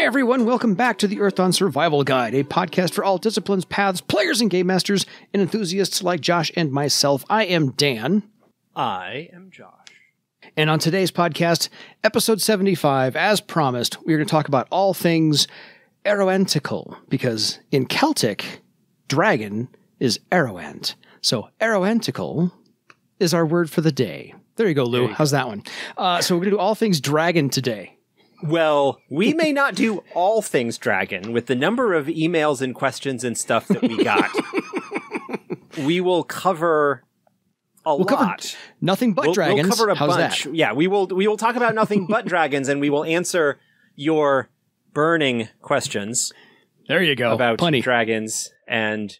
Hi everyone, welcome back to the Earthdawn Survival Guide, a podcast for all disciplines, paths, players and game masters, and enthusiasts like Josh and myself. I am Dan. I am Josh. And on today's podcast, episode 75, as promised, we're going to talk about all things Aeroantical, because in Celtic, dragon is Aeroant. So Aeroantical is our word for the day. There you go, Lou. How's that one? So we're going to do all things dragon today. Well, we may not do all things dragon with the number of emails and questions and stuff that we got. We will cover we'll lot. Cover nothing but dragons. We'll cover a How's bunch. That? Yeah, we will talk about nothing but dragons, and we will answer your burning questions. There you go. About dragons and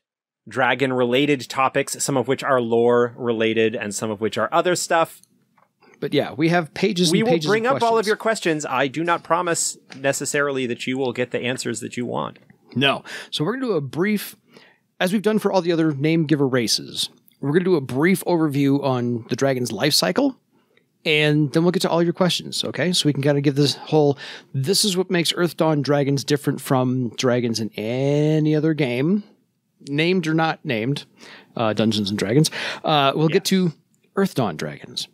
dragon-related topics, some of which are lore-related and some of which are other stuff. But yeah, we have pages and pages of questions. We will bring up all of your questions. I do not promise necessarily that you will get the answers that you want. No. So we're going to do a brief, as we've done for all the other name giver races, we're going to do a brief overview on the dragon's life cycle, and then we'll get to all your questions, okay? So we can kind of give this is what makes Earthdawn dragons different from dragons in any other game, named or not named, Dungeons and Dragons. We'll get to Earthdawn dragons.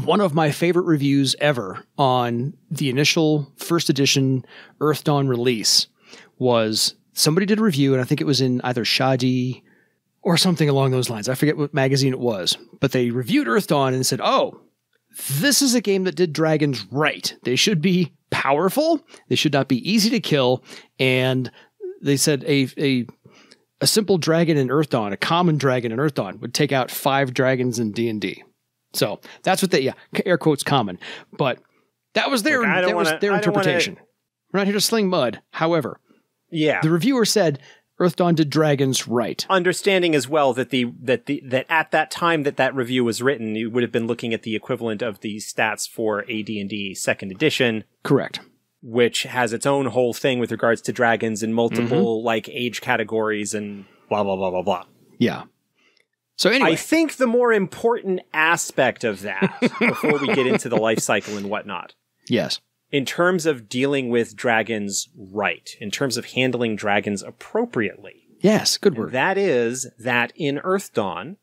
One of my favorite reviews ever on the initial first edition Earthdawn release was somebody did a review, and I think it was in either Shadi or something along those lines. I forget what magazine it was, but they reviewed Earthdawn and said, oh, this is a game that did dragons right. They should be powerful. They should not be easy to kill. And they said a simple dragon in Earthdawn, a common dragon in Earthdawn, would take out 5 dragons in D&D. So that's what they, air quotes common, but that was their, interpretation. We're not here to sling mud. However, the reviewer said Earthdawn did dragons right. Understanding as well that that at that time that review was written, you would have been looking at the equivalent of the stats for AD&D second edition. Correct. Which has its own whole thing with regards to dragons and multiple like age categories and blah, blah, blah, blah, blah. Yeah. So anyway, I think the more important aspect of that, before we get into the life cycle and whatnot, yes, in terms of dealing with dragons right, in terms of handling dragons appropriately, yes, good word. That is that in Earthdawn,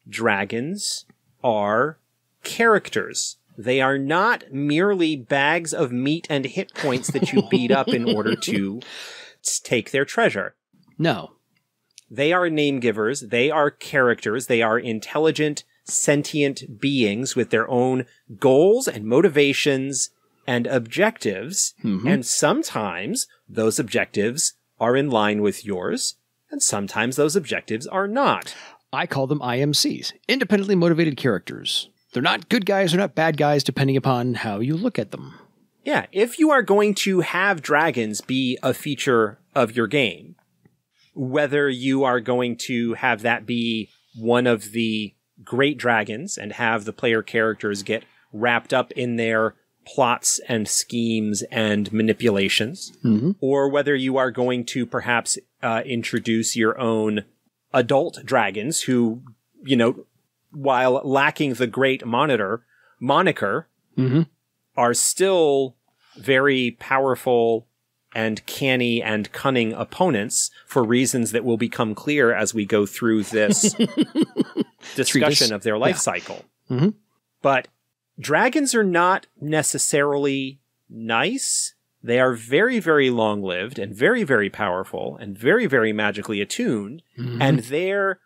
dragons are characters. They are not merely bags of meat and hit points that you beat up in order to take their treasure. No. They are name givers. They are characters. They are intelligent, sentient beings with their own goals and motivations and objectives. Mm-hmm. And sometimes those objectives are in line with yours, and sometimes those objectives are not. I call them IMCs, independently motivated characters. They're not good guys or not bad guys, depending upon how you look at them. Yeah, if you are going to have dragons be a feature of your game, whether you are going to have that be one of the great dragons and have the player characters get wrapped up in their plots and schemes and manipulations, or whether you are going to perhaps introduce your own adult dragons who, while lacking the great moniker, are still very powerful and canny and cunning opponents for reasons that will become clear as we go through this discussion of their life cycle. Mm-hmm. But dragons are not necessarily nice. They are very, very long-lived and very, very powerful and very, very magically attuned. Mm-hmm. And their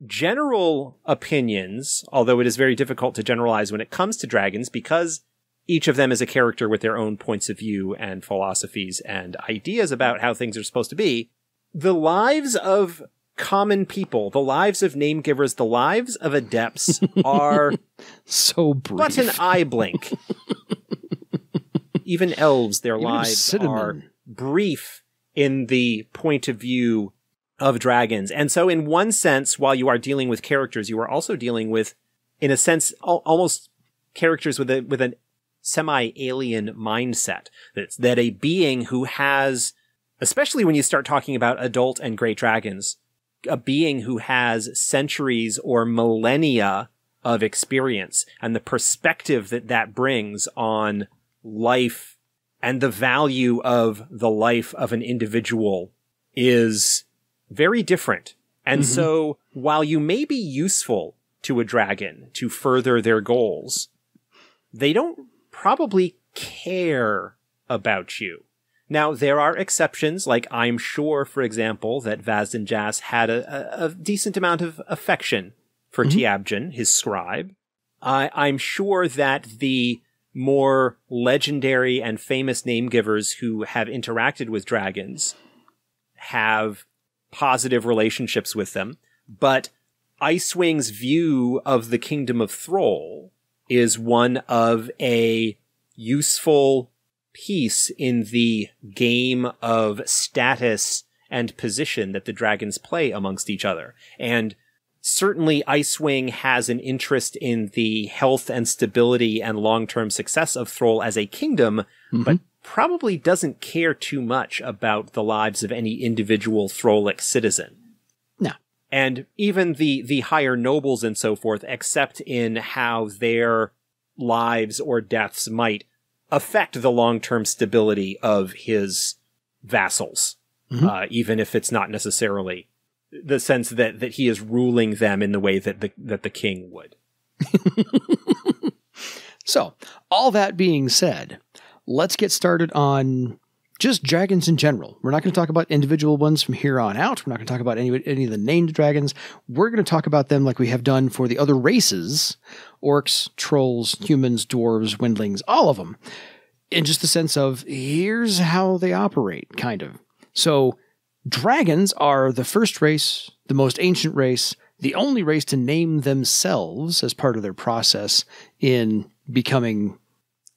general opinions, although it is very difficult to generalize when it comes to dragons because each of them is a character with their own points of view and philosophies and ideas about how things are supposed to be. The lives of common people, the lives of name givers, the lives of adepts are so brief. But an eye blink. Even elves, their lives are brief in the point of view of dragons. And so in one sense, while you are dealing with characters, you are also dealing with, in a sense, almost characters with an semi-alien mindset. That a being who has, especially when you start talking about adult and great dragons, a being who has centuries or millennia of experience and the perspective that brings on life and the value of the life of an individual is very different. And so while you may be useful to a dragon to further their goals, they don't probably care about you. Now, there are exceptions, like I'm sure, for example, that Vaz and Jas had a decent amount of affection for Tiabjin, his scribe. I'm sure that the more legendary and famous Namegivers who have interacted with dragons have positive relationships with them, but Icewing's view of the Kingdom of Thrall is one of a useful piece in the game of status and position that the dragons play amongst each other. And certainly Icewing has an interest in the health and stability and long-term success of Thrall as a kingdom, but probably doesn't care too much about the lives of any individual Thrallic citizen. No. And even the higher nobles and so forth, except in how their lives or deaths might affect the long-term stability of his vassals, even if it's not necessarily the sense that he is ruling them in the way that the king would. So, all that being said, let's get started on just dragons in general. We're not going to talk about individual ones from here on out. We're not going to talk about any of the named dragons. We're going to talk about them like we have done for the other races: orcs, trolls, humans, dwarves, windlings, all of them. In just the sense of, here's how they operate, kind of. So, dragons are the first race, the most ancient race, the only race to name themselves as part of their process in becoming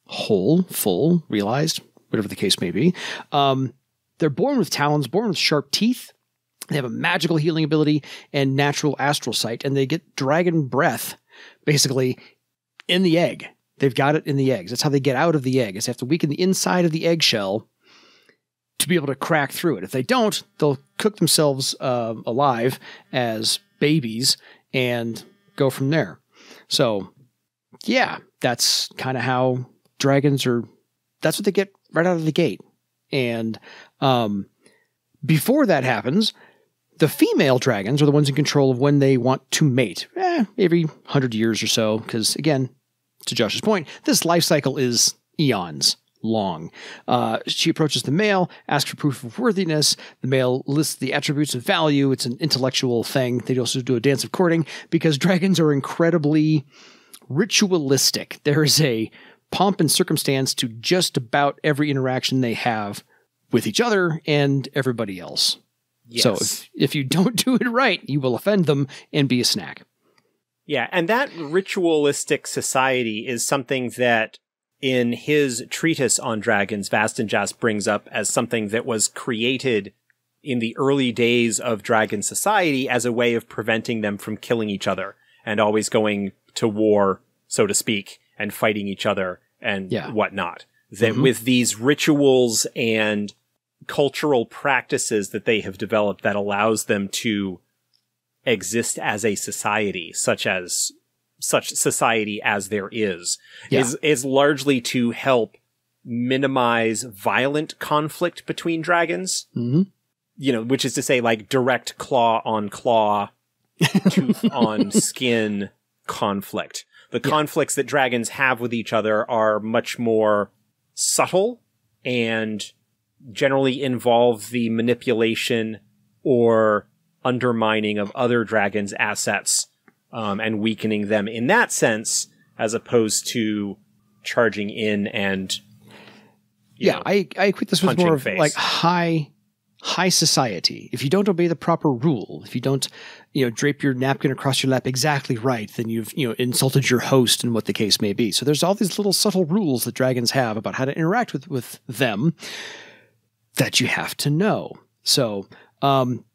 whole, full, realized, whatever the case may be. They're born with talons, born with sharp teeth. They have a magical healing ability and natural astral sight, and they get dragon breath, basically, in the egg. They've got it in the eggs. That's how they get out of the egg, is they have to weaken the inside of the eggshell to be able to crack through it. If they don't, they'll cook themselves alive as babies and go from there. So, yeah, that's kind of how dragons are. That's what they get right out of the gate. And before that happens, the female dragons are the ones in control of when they want to mate. Every 100 years or so, because, again, to Josh's point, this life cycle is eons long. She approaches the male, asks for proof of worthiness. The male lists the attributes of value. It's an intellectual thing. They also do a dance of courting because dragons are incredibly ritualistic. There is a pomp and circumstance to just about every interaction they have with each other and everybody else. Yes. So if you don't do it right, you will offend them and be a snack. Yeah, and that ritualistic society is something that in his treatise on dragons, Vast and Jas brings up as something that was created in the early days of dragon society as a way of preventing them from killing each other and always going to war, so to speak, and fighting each other and whatnot. That with these rituals and cultural practices that they have developed that allows them to exist as a society, such society as there is largely to help minimize violent conflict between dragons. You know, which is to say, like, direct claw on claw, tooth on skin conflict. The conflicts that dragons have with each other are much more subtle and generally involve the manipulation or undermining of other dragons' assets, and weakening them in that sense, as opposed to charging in and I equate this with more of like high society. If you don't obey the proper rule, if you don't drape your napkin across your lap exactly right, then you've insulted your host and what the case may be. So there's all these little subtle rules that dragons have about how to interact with them that you have to know. So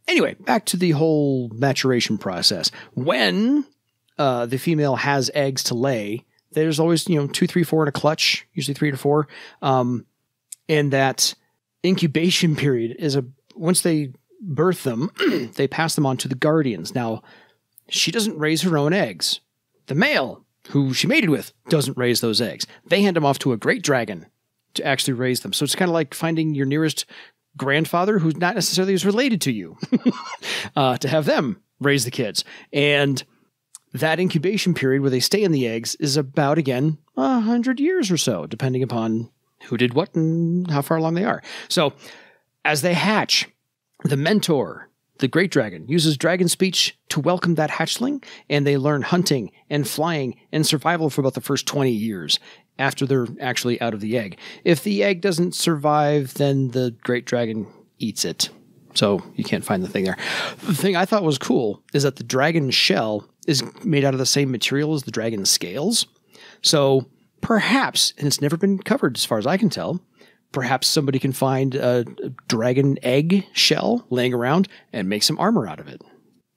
anyway, back to the whole maturation process. When the female has eggs to lay, there's always 2, 3, 4 in a clutch, usually 3 to 4. And that incubation period is once they birth them, they pass them on to the guardians. Now, she doesn't raise her own eggs. The male, who she mated with, doesn't raise those eggs. They hand them off to a great dragon, to actually raise them. So it's kind of like finding your nearest grandfather who's not necessarily is related to you to have them raise the kids. And that incubation period where they stay in the eggs is about, again, 100 years or so, depending upon who did what and how far along they are. So as they hatch, the mentor, the great dragon, uses dragon speech to welcome that hatchling, and they learn hunting and flying and survival for about the first 20 years after they're actually out of the egg. If the egg doesn't survive, then the great dragon eats it. So you can't find the thing there. The thing I thought was cool is that the dragon shell is made out of the same material as the dragon scales. So perhaps, and it's never been covered as far as I can tell, perhaps somebody can find a dragon egg shell laying around and make some armor out of it.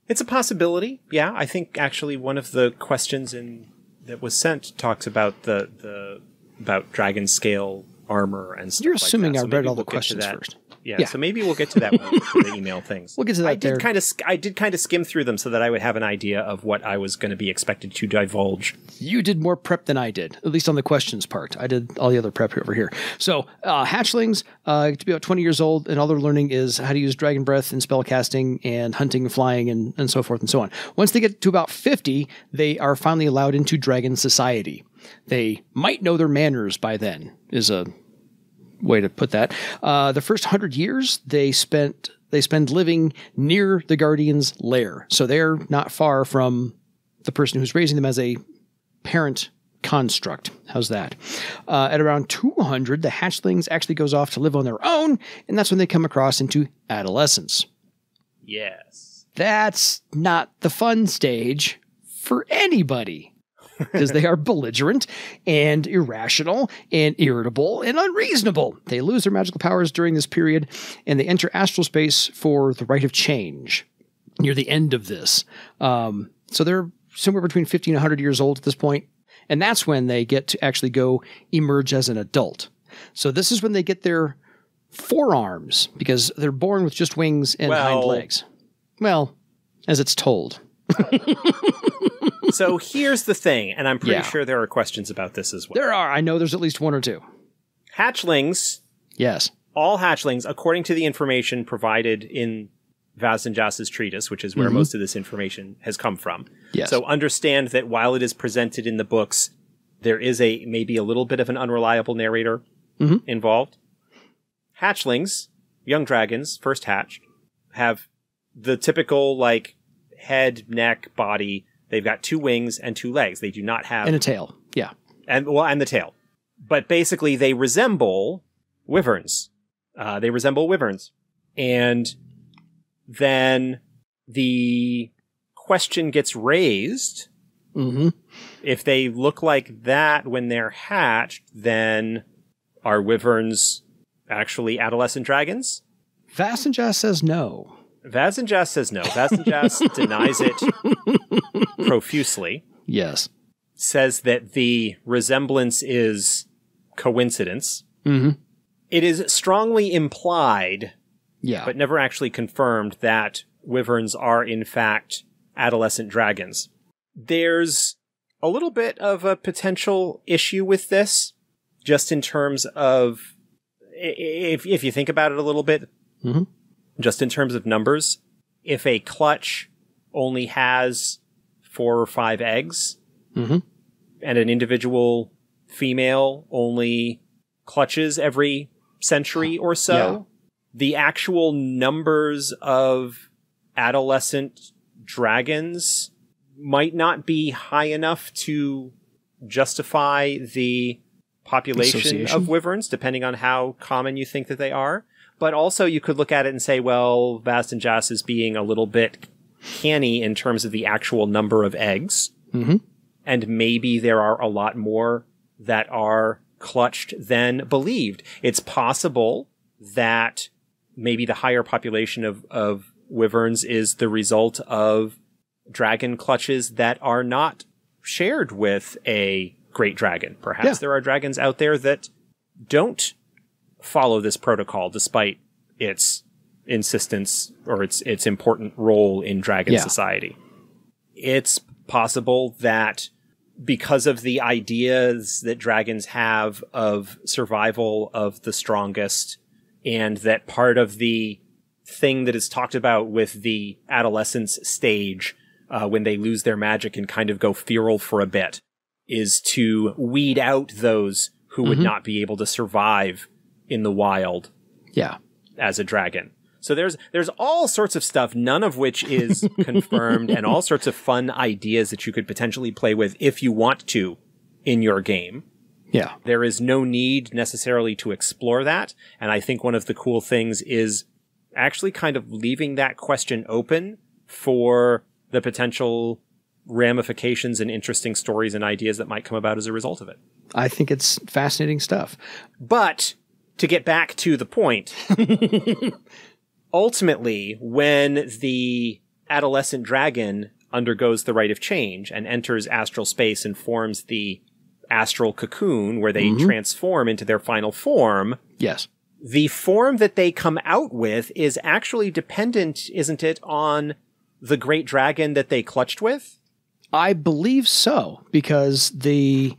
It's a possibility. Yeah, I think actually one of the questions that was sent talks about about dragon scale armor and stuff. You're assuming like that. I read all the questions first. Yeah, so maybe we'll get to that when we get to the email things. We'll get to that. I did kind of skim through them so that I would have an idea of what I was going to be expected to divulge. You did more prep than I did, at least on the questions part. I did all the other prep over here. So hatchlings to be about 20 years old, and all they're learning is how to use dragon breath and spell casting and hunting and flying and so forth and so on. Once they get to about 50, they are finally allowed into dragon society. They might know their manners by then, is a way to put that. The first 100 years they spend living near the guardian's lair. So they're not far from the person who's raising them as a parent construct. How's that? At around 200, the hatchlings actually goes off to live on their own, and that's when they come across into adolescence. Yes. That's not the fun stage for anybody. Because they are belligerent and irrational and irritable and unreasonable. They lose their magical powers during this period, and they enter astral space for the rite of change near the end of this. So they're somewhere between 50 and 100 years old at this point, and that's when they get to actually go emerge as an adult. So this is when they get their forearms, because they're born with just wings and hind legs. Well, as it's told. So here's the thing, and I'm pretty sure there are questions about this as well. There are. I know there's at least one or two. Hatchlings. Yes. All hatchlings, according to the information provided in Vazenjas's treatise, which is where most of this information has come from. Yes. So understand that while it is presented in the books, there is maybe a little bit of an unreliable narrator involved. Hatchlings, young dragons, first hatched, have the typical, head, neck, body. They've got 2 wings and 2 legs. They do not have... And a tail, yeah. And the tail. But basically, they resemble wyverns. And then the question gets raised. If they look like that when they're hatched, then are wyverns actually adolescent dragons? Vazenjas says no. Vazenjas says no. Vazenjas denies it profusely. Yes. Says that the resemblance is coincidence. It is strongly implied, but never actually confirmed, that wyverns are in fact adolescent dragons. There's a little bit of a potential issue with this, just in terms of, if you think about it a little bit, just in terms of numbers, if a clutch only has 4 or 5 eggs, and an individual female only clutches every century or so, the actual numbers of adolescent dragons might not be high enough to justify the population of wyverns, depending on how common you think that they are. But also you could look at it and say, well, Vazenjas is being a little bit canny in terms of the actual number of eggs. And maybe there are a lot more that are clutched than believed. It's possible that maybe the higher population of wyverns is the result of dragon clutches that are not shared with a great dragon. Perhaps there are dragons out there that don't follow this protocol despite its insistence or its important role in dragon society. It's possible that because of the ideas that dragons have of survival of the strongest, and that part of the thing that is talked about with the adolescence stage, when they lose their magic and kind of go feral for a bit, is to weed out those who would not be able to survive in the wild as a dragon. So there's all sorts of stuff, none of which is confirmed, and all sorts of fun ideas that you could potentially play with if you want to in your game. Yeah. There is no need necessarily to explore that, and I think one of the cool things is actually kind of leaving that question open for the potential ramifications and interesting stories and ideas that might come about as a result of it. I think it's fascinating stuff. But to get back to the point, ultimately, when the adolescent dragon undergoes the rite of change and enters astral space and forms the astral cocoon where they transform into their final form, yes, the form that they come out with is actually dependent, isn't it, on the great dragon that they clutched with? I believe so, because there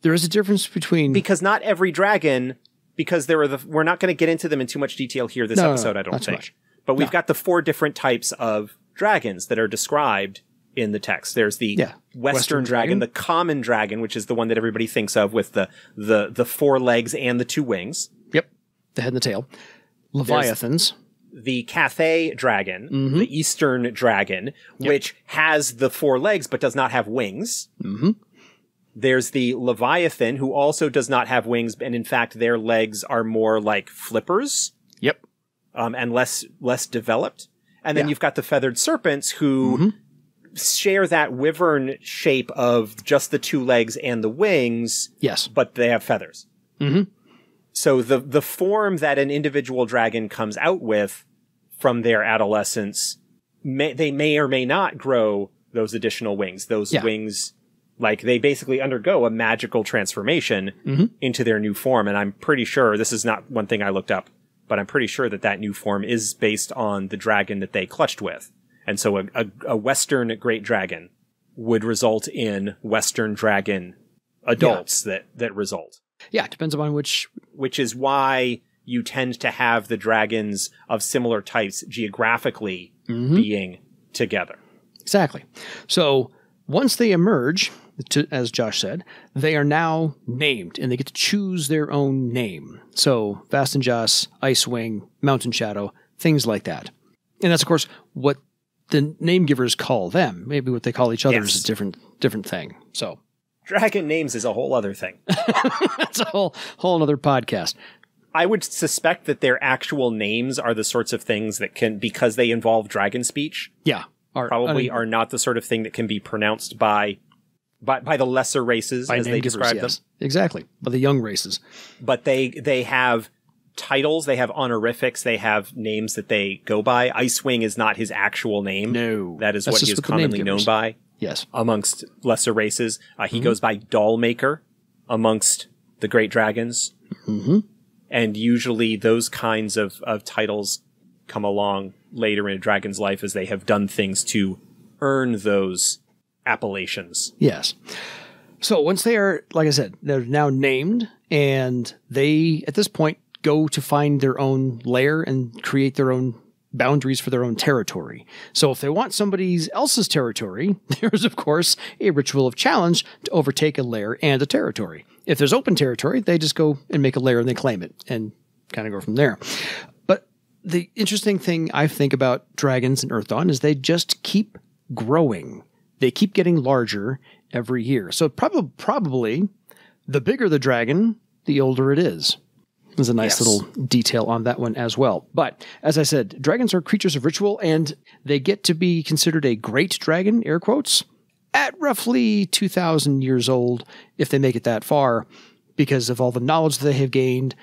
is a difference between... Because not every dragon... Because we're not going to get into them in too much detail here this episode, I don't think. But we've got the 4 different types of dragons that are described in the text. There's the Western dragon, the common dragon, which is the one that everybody thinks of with the 4 legs and the 2 wings. Yep, the head and the tail. Leviathans. There's the Cathay dragon, the Eastern dragon, which has the 4 legs but does not have wings. There's the Leviathan, who also does not have wings, and in fact, their legs are more like flippers. Yep. And less developed. And then you've got the feathered serpents, who share that wyvern shape of just the 2 legs and the wings. Yes. But they have feathers. So the form that an individual dragon comes out with from their adolescence, they may or may not grow those additional wings. Those wings... Like, they basically undergo a magical transformation into their new form. And I'm pretty sure, this is not one thing I looked up, but I'm pretty sure that new form is based on the dragon that they clutched with. And so a Western great dragon would result in Western dragon adults that result. Yeah, it depends upon which... Which is why you tend to have the dragons of similar types geographically being together. Exactly. So once they emerge... as Josh said, they are now named, and they get to choose their own name. So, Vast and Joss, Icewing, Mountain Shadow, things like that. And that's, of course, what the Namegivers call them. Maybe what they call each other is a different thing. So, dragon names is a whole other thing. That's a whole other podcast. I would suspect that their actual names are the sorts of things that can, because they involve dragon speech, are not the sort of thing that can be pronounced by the lesser races, as they describe them. Exactly. By the young races. But they have titles, they have honorifics, they have names that they go by. Icewing is not his actual name. No. That is what he is commonly known by. Yes. Amongst lesser races. He goes by Dollmaker amongst the great dragons. And usually those kinds of titles come along later in a dragon's life as they have done things to earn those appellations. Yes. So once they are, like I said, they're now named, and they, at this point, go to find their own lair and create their own boundaries for their own territory. So if they want somebody else's territory, there's, of course, a ritual of challenge to overtake a lair and a territory. If there's open territory, they just go and make a lair and they claim it and kind of go from there. But the interesting thing I think about dragons in Earthdawn is they just keep growing. They keep getting larger every year. So probably the bigger the dragon, the older it is. There's a nice little detail on that one as well. But as I said, dragons are creatures of ritual, and they get to be considered a great dragon, air quotes, at roughly 2,000 years old, if they make it that far, because of all the knowledge that they have gained,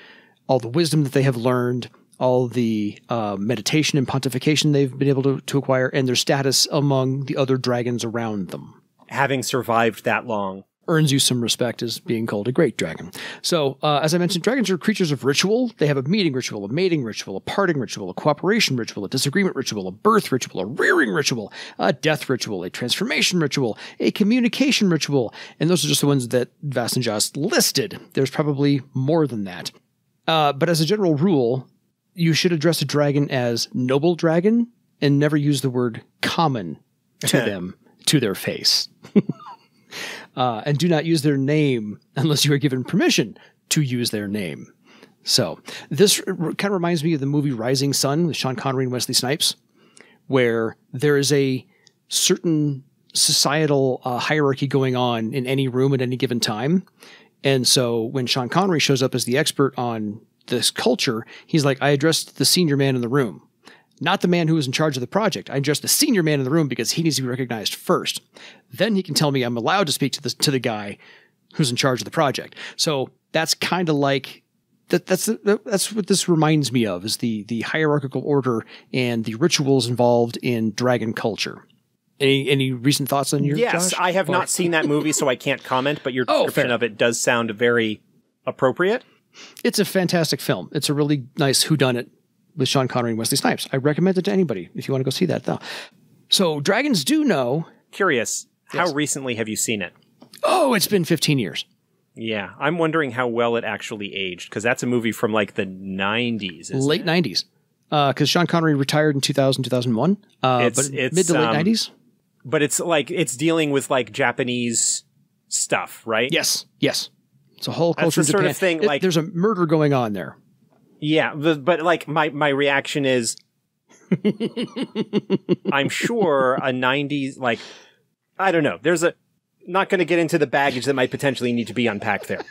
all the wisdom that they have learned, all the meditation and pontification they've been able to acquire, and their status among the other dragons around them. Having survived that long. earns you some respect as being called a great dragon. So, as I mentioned, dragons are creatures of ritual. They have a meeting ritual, a mating ritual, a parting ritual, a cooperation ritual, a disagreement ritual, a birth ritual, a rearing ritual, a death ritual, a transformation ritual, a communication ritual. And those are just the ones that Vast and Joss listed. There's probably more than that. But as a general rule, you should address a dragon as noble dragon and never use the word common to them, to their face. And do not use their name unless you are given permission to use their name. So this kind of reminds me of the movie Rising Sun with Sean Connery and Wesley Snipes, where there is a certain societal hierarchy going on in any room at any given time. And so when Sean Connery shows up as the expert on this culture, he's like, I addressed the senior man in the room. Not the man who was in charge of the project. I addressed the senior man in the room because he needs to be recognized first. Then he can tell me I'm allowed to speak to the guy who's in charge of the project. So that's kind of like that's what this reminds me of, is the hierarchical order and the rituals involved in dragon culture. Any recent thoughts on your? Yes, Josh? I have not seen that movie, so I can't comment. But your description of it does sound very appropriate. It's a fantastic film. It's a really nice whodunit with Sean Connery and Wesley Snipes. I recommend it to anybody if you want to go see that, though. So dragons do know. Curious, how recently have you seen it? Oh, it's been 15 years. Yeah, I'm wondering how well it actually aged, because that's a movie from like the 90s. Late 90s. Because Sean Connery retired in 2000, 2001. But mid to late 90s. But it's like, it's dealing with like Japanese stuff, right? Yes. It's a whole culture That's the sort of thing, like, there's a murder going on there. Yeah, but like my reaction is, I'm sure a 90s, like, I don't know. Not going to get into the baggage that might potentially need to be unpacked there.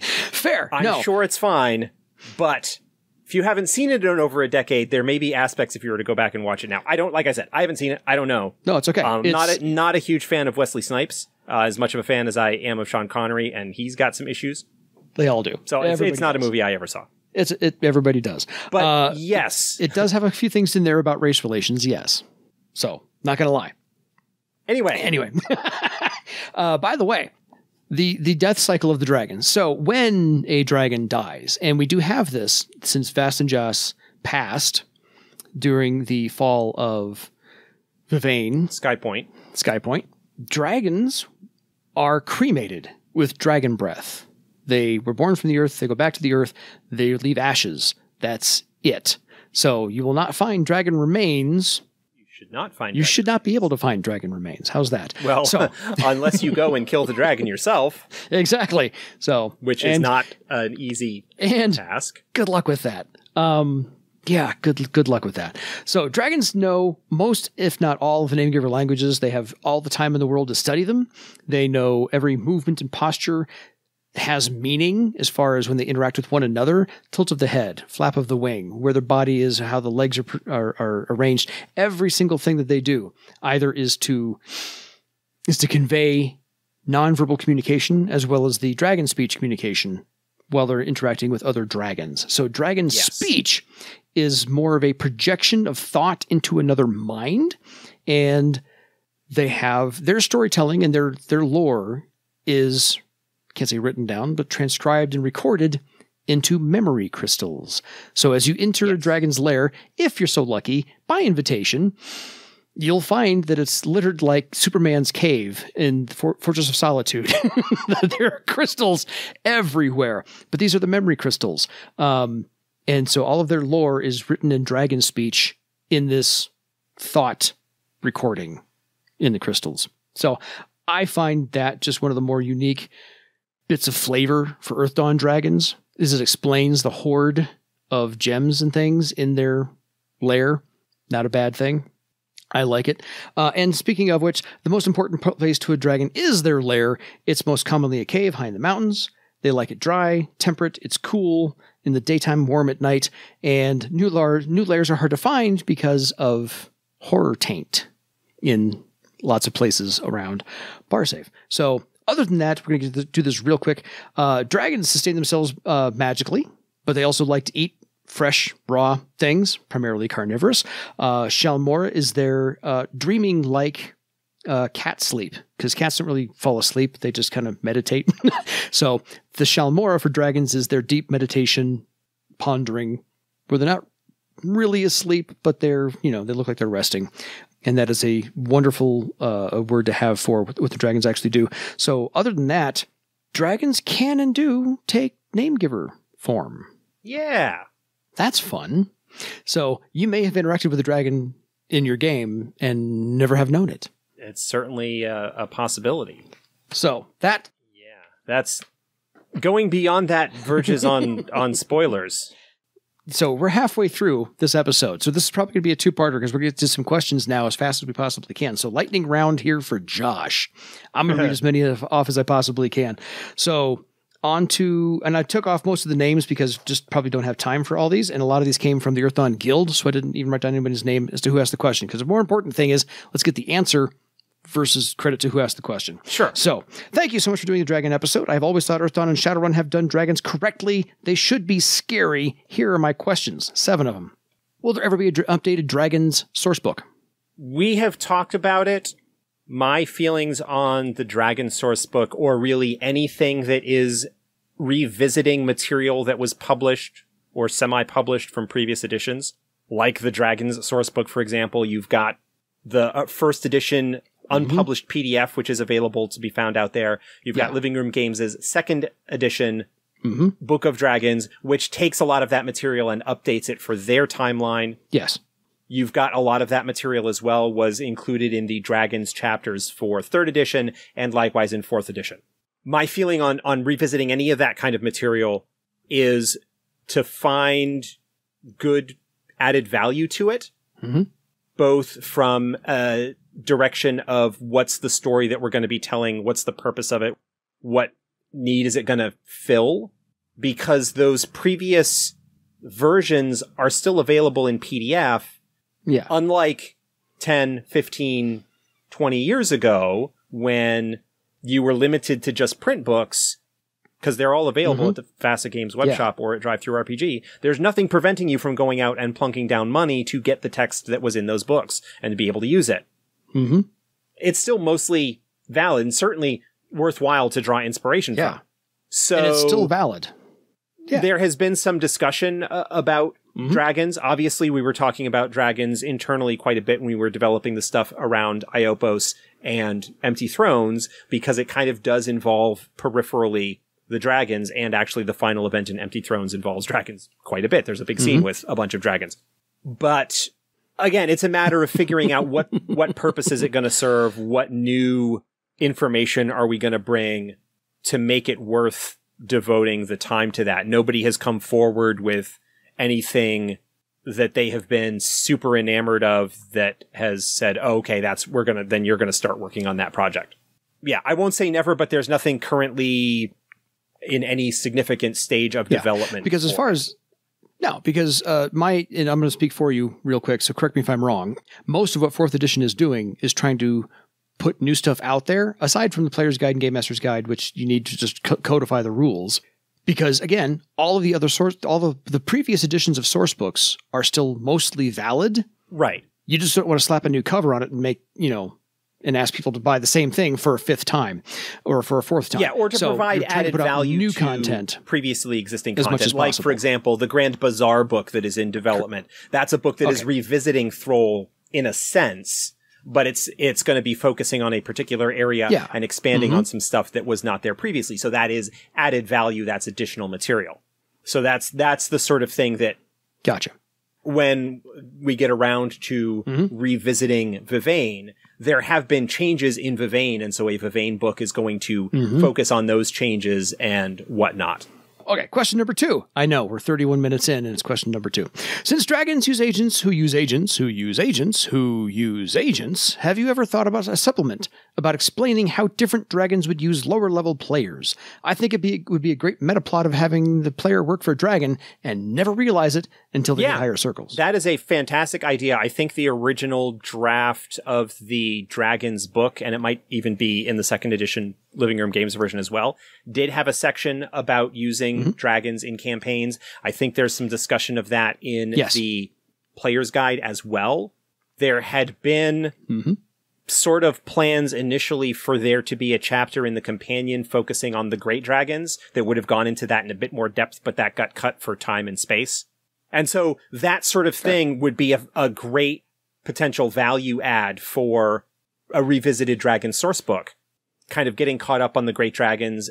Fair. I'm sure it's fine, but if you haven't seen it in over a decade, there may be aspects if you were to go back and watch it now. Like I said, I haven't seen it. I don't know. No, it's okay. Not a huge fan of Wesley Snipes, as much of a fan as I am of Sean Connery, and he's got some issues. They all do. So it's not a movie I ever saw. Everybody does. But yes. It does have a few things in there about race relations, yes. So, not going to lie. Anyway. By the way, the death cycle of the dragon. So, when a dragon dies, and we do have this since Vast and Joss passed during the fall of Vivane. Skypoint. Dragons are cremated with dragon breath. They were born from the earth. They go back to the earth. They leave ashes. That's it. So you will not find dragon remains. You should not be able to find dragon remains. How's that? Well, unless you go and kill the dragon yourself. Exactly. So, which is not an easy task. Good luck with that. Yeah, good luck with that. So dragons know most, if not all, of the Namegiver languages. They have all the time in the world to study them. They know every movement and posture has meaning as far as when they interact with one another. Tilt of the head, flap of the wing, where their body is, how the legs are arranged. Every single thing that they do either is to convey nonverbal communication as well as the dragon speech communication while they're interacting with other dragons. So dragon speech is more of a projection of thought into another mind, and they have their storytelling and their lore is, can't say written down, but transcribed and recorded into memory crystals. So as you enter a dragon's lair, if you're so lucky, by invitation, you'll find that it's littered like Superman's cave in the Fortress of Solitude. There are crystals everywhere, but these are the memory crystals. And so all of their lore is written in dragon speech in this thought recording in the crystals. So I find that just one of the more unique bits of flavor for Earthdawn dragons is it explains the hoard of gems and things in their lair. Not a bad thing. I like it. And speaking of which, the most important place to a dragon is their lair. It's most commonly a cave high in the mountains. They like it dry, temperate, it's cool, in the daytime, warm at night, and new lairs are hard to find because of horror taint in lots of places around Barsafe. So other than that, we're going to do this real quick. Dragons sustain themselves magically, but they also like to eat fresh, raw things, primarily carnivorous. Shalmora is their dreaming-like cat sleep, because cats don't really fall asleep. They just kind of meditate. So the Shalmora for dragons is their deep meditation, pondering, where they're not really asleep, but they're, they look like they're resting. And that is a wonderful word to have for what the dragons actually do. So other than that, dragons can and do take Namegiver form. Yeah. That's fun. So you may have interacted with a dragon in your game and never have known it. It's certainly a possibility. So that... Yeah. That's... Going beyond that verges on spoilers. So we're halfway through this episode. So this is probably going to be a two-parter because we're going to get to some questions now as fast as we possibly can. So lightning round here for Josh. I'm going to read as many off as I possibly can. So on to, and I took off most of the names because just probably don't have time for all these. And a lot of these came from the Earthdawn Guild. So I didn't even write down anybody's name as to who asked the question. Because the more important thing is let's get the answer versus credit to who asked the question. Sure. So, thank you so much for doing the dragon episode. I've always thought Earthdawn and Shadowrun have done dragons correctly. They should be scary. Here are my questions. 7 of them. Will there ever be an updated Dragons sourcebook? We have talked about it. My feelings on the Dragon sourcebook, or really anything that is revisiting material that was published or semi-published from previous editions, like the Dragons sourcebook, for example. You've got the first edition unpublished PDF, which is available to be found out there. You've got Living Room Games' second edition Book of Dragons, which takes a lot of that material and updates it for their timeline. Yes. You've got a lot of that material as well was included in the Dragons chapters for third edition and likewise in fourth edition. My feeling on revisiting any of that kind of material is to find good added value to it, both from a direction of what's the story that we're going to be telling, what's the purpose of it, what need is it going to fill, because those previous versions are still available in PDF. Yeah. Unlike 10, 15, 20 years ago when you were limited to just print books, because they're all available at the Facet Games webshop or at Drive-Thru RPG. There's nothing preventing you from going out and plunking down money to get the text that was in those books and to be able to use it. It's still mostly valid and certainly worthwhile to draw inspiration from. So, and it's still valid. There has been some discussion about dragons. Obviously, we were talking about dragons internally quite a bit when we were developing the stuff around Iopos and Empty Thrones, because it kind of does involve peripherally the dragons, and actually the final event in Empty Thrones involves dragons quite a bit. There's a big scene with a bunch of dragons. But again, it's a matter of figuring out what purpose is it going to serve, what new information are we going to bring to make it worth devoting the time to that. Nobody has come forward with anything that they have been super enamored of that has said, oh, okay, then you're going to start working on that project. Yeah, I won't say never, but there's nothing currently in any significant stage of development. Because as far as... No, because and I'm going to speak for you real quick, so correct me if I'm wrong. Most of what 4th edition is doing is trying to put new stuff out there, aside from the Player's Guide and Game Master's Guide, which you need to just codify the rules. Because, again, all of the other the previous editions of source books are still mostly valid. Right. You just don't want to slap a new cover on it and make, and ask people to buy the same thing for a 5th time or for a 4th time. Yeah, or to provide added value new to content, previously existing as content. Much as like, possible. for example, the Grand Bazaar book that is in development. That's a book that is revisiting Thrall in a sense, but it's going to be focusing on a particular area and expanding on some stuff that was not there previously. So that is added value. That's additional material. So that's the sort of thing that... Gotcha. When we get around to revisiting Vivain, there have been changes in Vivain, and so a Vivain book is going to focus on those changes and whatnot. Okay, question number 2. I know, we're 31 minutes in, and it's question number 2. Since dragons use agents who use agents who use agents who use agents, have you ever thought about a supplement about explaining how different dragons would use lower-level players? I think it would be a great meta plot of having the player work for a dragon and never realize it until they hit higher circles. That is a fantastic idea. I think the original draft of the Dragons book, and it might even be in the second edition Living Room Games version as well, did have a section about using dragons in campaigns. I think there's some discussion of that in the Player's Guide as well. There had been sort of plans initially for there to be a chapter in the companion focusing on the great dragons that would have gone into that in a bit more depth, but that got cut for time and space. And so that sort of thing would be a great potential value add for a revisited dragon source book, kind of getting caught up on the great dragons,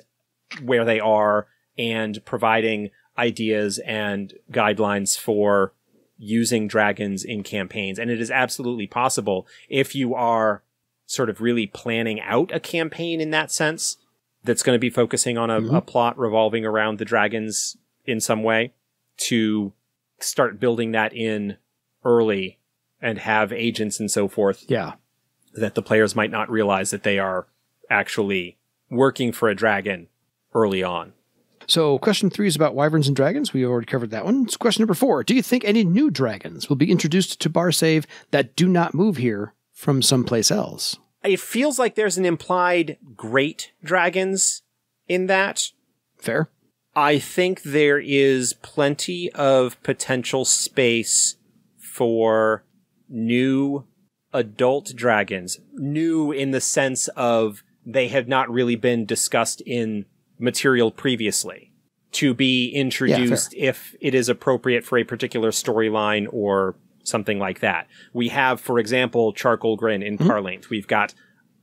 where they are, and providing ideas and guidelines for using dragons in campaigns. And it is absolutely possible, if you are sort of really planning out a campaign in that sense, that's going to be focusing on a plot revolving around the dragons in some way, to start building that in early and have agents and so forth. Yeah. That the players might not realize that they are actually working for a dragon early on. So question 3 is about wyverns and dragons. We already covered that one. So question number 4. Do you think any new dragons will be introduced to Barsave that do not move here from someplace else? It feels like there's an implied great dragons in that. Fair. I think there is plenty of potential space for new adult dragons. New in the sense of they have not really been discussed in material previously, to be introduced if it is appropriate for a particular storyline or something like that. We have, for example, Charcoal Grin in Parlength. We've got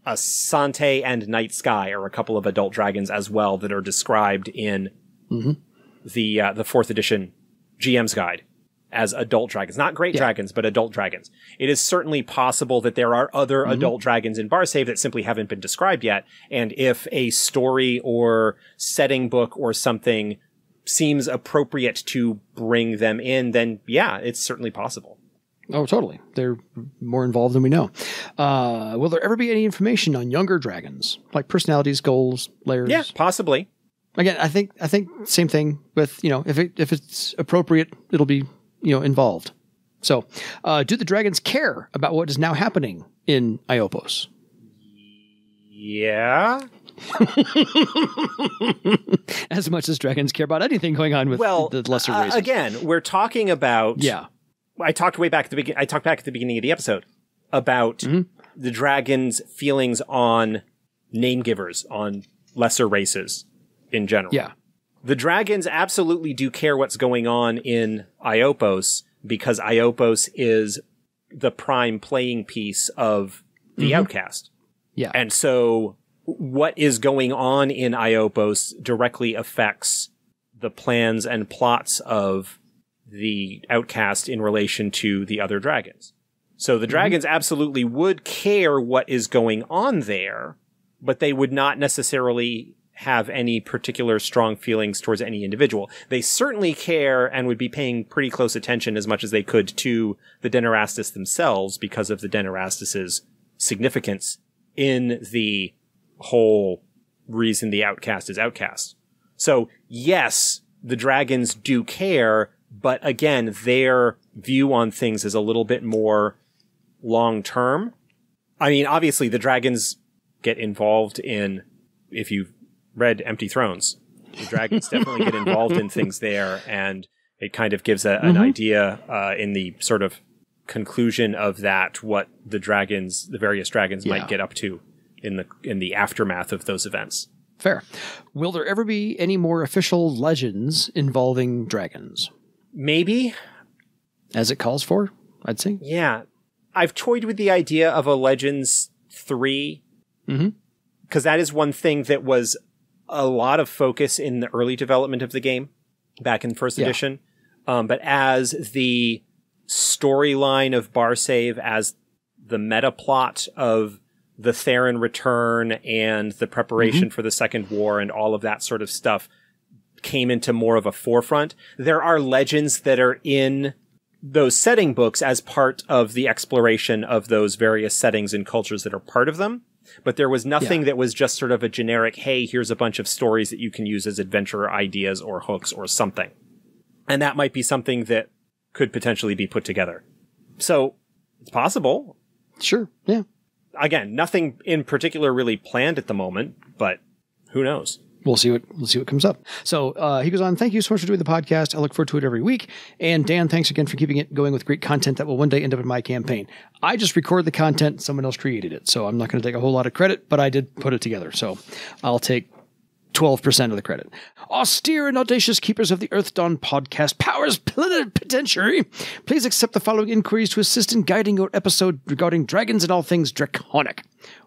Asante and Night Sky are a couple of adult dragons as well that are described in the 4th edition GM's Guide as adult dragons. Not great dragons, but adult dragons. It is certainly possible that there are other adult dragons in Barsave that simply haven't been described yet. And if a story or setting book or something seems appropriate to bring them in, then yeah, it's certainly possible. Oh, totally. They're more involved than we know. Will there ever be any information on younger dragons, like personalities, goals, layers? Yeah, possibly. Again, I think same thing with, if it's appropriate, it'll be, involved. So, do the dragons care about what is now happening in Iopos? Yeah. As much as dragons care about anything going on with the lesser races. Again, we're talking about. Yeah. I talked back at the beginning of the episode about the dragons' feelings on Namegivers, on lesser races in general. Yeah. The dragons absolutely do care what's going on in Iopos, because Iopos is the prime playing piece of the Outcast. Yeah. And so what is going on in Iopos directly affects the plans and plots of the Outcast in relation to the other dragons. So the dragons absolutely would care what is going on there, but they would not necessarily have any particular strong feelings towards any individual. They certainly care and would be paying pretty close attention as much as they could to the Denerastus themselves, because of the Denerastus's significance in the whole reason the Outcast is Outcast. So yes, the dragons do care, but again, their view on things is a little bit more long-term. I mean, obviously the dragons get involved in, if you've read Empty Thrones, the dragons definitely get involved in things there, and it kind of gives an idea in the sort of conclusion of that, what the various dragons might get up to in the aftermath of those events. Fair. Will there ever be any more official legends involving dragons? Maybe. As it calls for, I'd say. Yeah. I've toyed with the idea of a Legends 3. Because that is one thing that was a lot of focus in the early development of the game back in first edition. But as the storyline of Barsave, as the meta plot of the Theron return and the preparation for the Second War and all of that sort of stuff came into more of a forefront, there are legends that are in those setting books as part of the exploration of those various settings and cultures that are part of them. But there was nothing that was just sort of a generic, hey, here's a bunch of stories that you can use as adventure ideas or hooks or something. And that might be something that could potentially be put together. So it's possible. Sure. Yeah. Again, nothing in particular really planned at the moment, but who knows? we'll see what comes up. So he goes on, thank you so much for doing the podcast. I look forward to it every week. And Dan, thanks again for keeping it going with great content that will one day end up in my campaign. I just record the content. Someone else created it. So I'm not going to take a whole lot of credit, but I did put it together. So I'll take 12% of the credit. Austere and audacious keepers of the Earthdawn podcast powers plenipotentiary, please accept the following inquiries to assist in guiding your episode regarding dragons and all things draconic.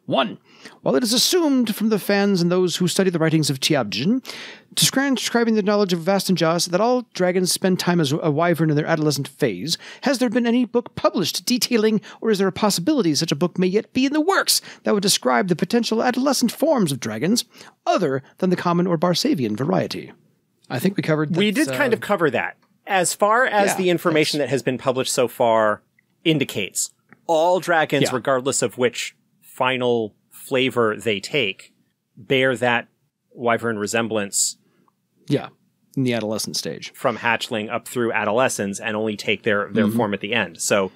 1. While it is assumed from the fans and those who study the writings of Tiabjin, describing the knowledge of Vast and Jas, that all dragons spend time as a wyvern in their adolescent phase, has there been any book published detailing, or is there a possibility such a book may yet be in the works that would describe the potential adolescent forms of dragons, other than the common or Barsavian variety? I think we covered that. We did kind of cover that. As far as the information that has been published so far indicates, all dragons, regardless of which final flavor they take, bear that wyvern resemblance. Yeah, in the adolescent stage. From hatchling up through adolescence and only take their form at the end. So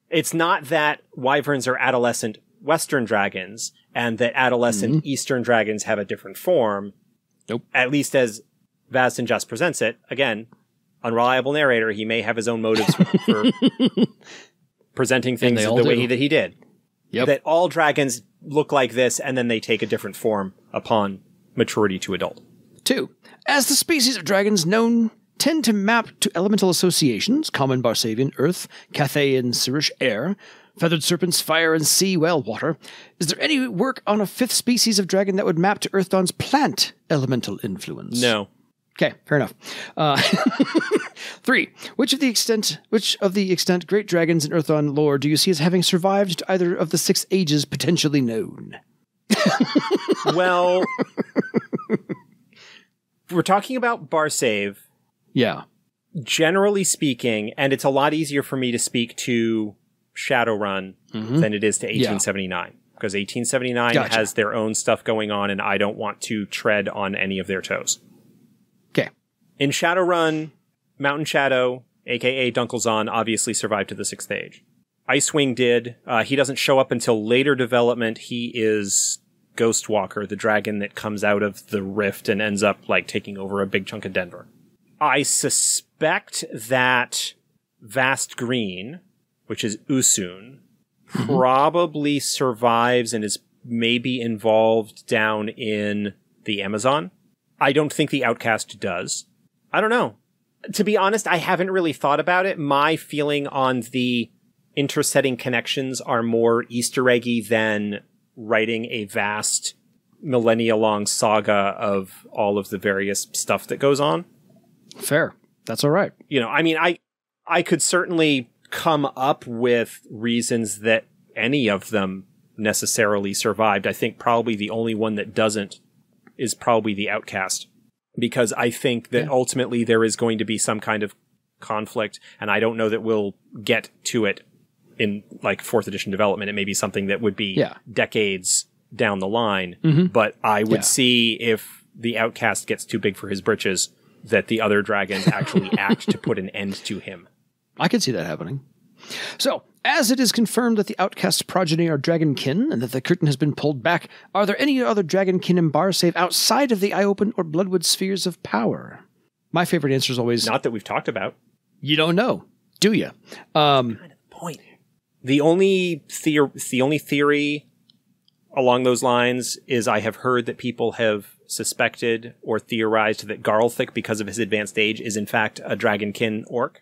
it's not that wyverns are adolescent Western dragons and that adolescent Eastern dragons have a different form. Nope. At least as Vaz and Just presents it. Again, unreliable narrator. He may have his own motives for presenting things the way that he did. Yep. That all dragons look like this, and then they take a different form upon maturity to adult. 2. As the species of dragons known tend to map to elemental associations, common Barsavian earth, Cathay and Sirish air, feathered serpents fire and sea, well, water, is there any work on a 5th species of dragon that would map to Earthdawn's plant elemental influence? No. Okay, fair enough. 3. Which of the extant great dragons in Earthdawn lore do you see as having survived to either of the 6 ages potentially known? Well, we're talking about Barsave. Yeah. Generally speaking, and it's a lot easier for me to speak to Shadowrun than it is to 1879. Because 1879 has their own stuff going on, and I don't want to tread on any of their toes. Okay. In Shadowrun, Mountain Shadow, a.k.a. Dunkelzahn, obviously survived to the 6th age. Icewing did. He doesn't show up until later development. He is Ghostwalker, the dragon that comes out of the rift and ends up like taking over a big chunk of Denver. I suspect that Vast Green, which is Usun, probably survives and is maybe involved down in the Amazon. I don't think the Outcast does. I don't know. To be honest, I haven't really thought about it. My feeling on the intersetting connections are more Easter eggy than writing a vast millennia-long saga of all of the various stuff that goes on. Fair. That's all right. You know, I mean, I could certainly come up with reasons that any of them necessarily survived. I think probably the only one that doesn't is probably the Outcast, because I think that ultimately there is going to be some kind of conflict, and I don't know that we'll get to it in like 4th edition development. It may be something that would be decades down the line, but I would see if the Outcast gets too big for his britches, that the other dragons actually act to put an end to him. I could see that happening. So, as it is confirmed that the Outcast's progeny are dragonkin, and that the curtain has been pulled back, are there any other dragonkin in Barsave outside of the Eye-Open or Bloodwood spheres of power? My favorite answer is always... Not that we've talked about. You don't know, do you? Kind of the point. The only theory along those lines is I have heard that people have suspected or theorized that Garlthic, because of his advanced age, is in fact a dragonkin orc.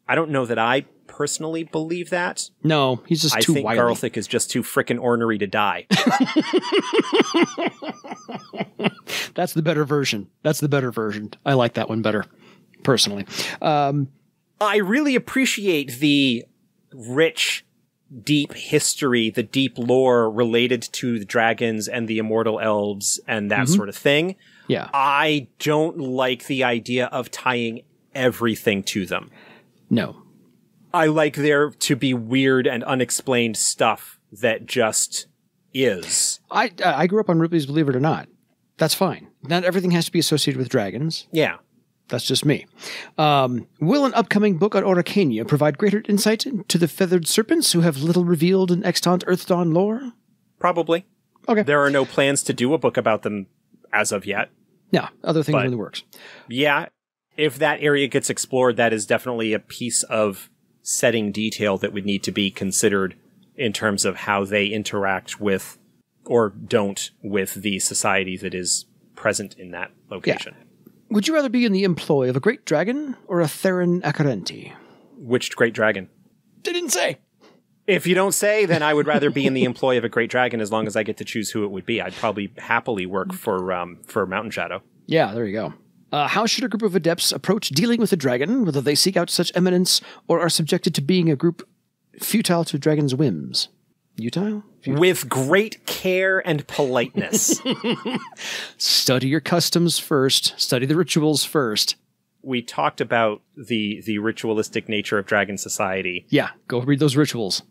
I don't know that I personally believe that. No, he's just too wily. I think Garlthic is just too frickin' ornery to die. That's the better version. I like that one better, personally. I really appreciate the rich, deep history, the deep lore related to the dragons and the immortal elves and that sort of thing. Yeah. I don't like the idea of tying everything to them. No. I like there to be weird and unexplained stuff that just is. I grew up on Rupees, believe it or not. That's fine. Not everything has to be associated with dragons. Yeah. That's just me. Will an upcoming book on Oricania provide greater insight into the feathered serpents who have little revealed in extant Earthdawn lore? Probably. Okay. There are no plans to do a book about them as of yet. Yeah, other things are in the works. Yeah, if that area gets explored, that is definitely a piece of setting detail that would need to be considered in terms of how they interact with or don't with the society that is present in that location. Yeah. Would you rather be in the employ of a great dragon or a Theron Akarenti? Which great dragon? They didn't say. If you don't say, then I would rather be in the employ of a great dragon as long as I get to choose who it would be. I'd probably happily work for Mountain Shadow. Yeah, there you go. How should a group of adepts approach dealing with a dragon, whether they seek out such eminence or are subjected to being a group futile to dragon's whims? Utile? With great care and politeness. Study your customs first. Study the rituals first. We talked about the ritualistic nature of dragon society. Yeah, go read those rituals.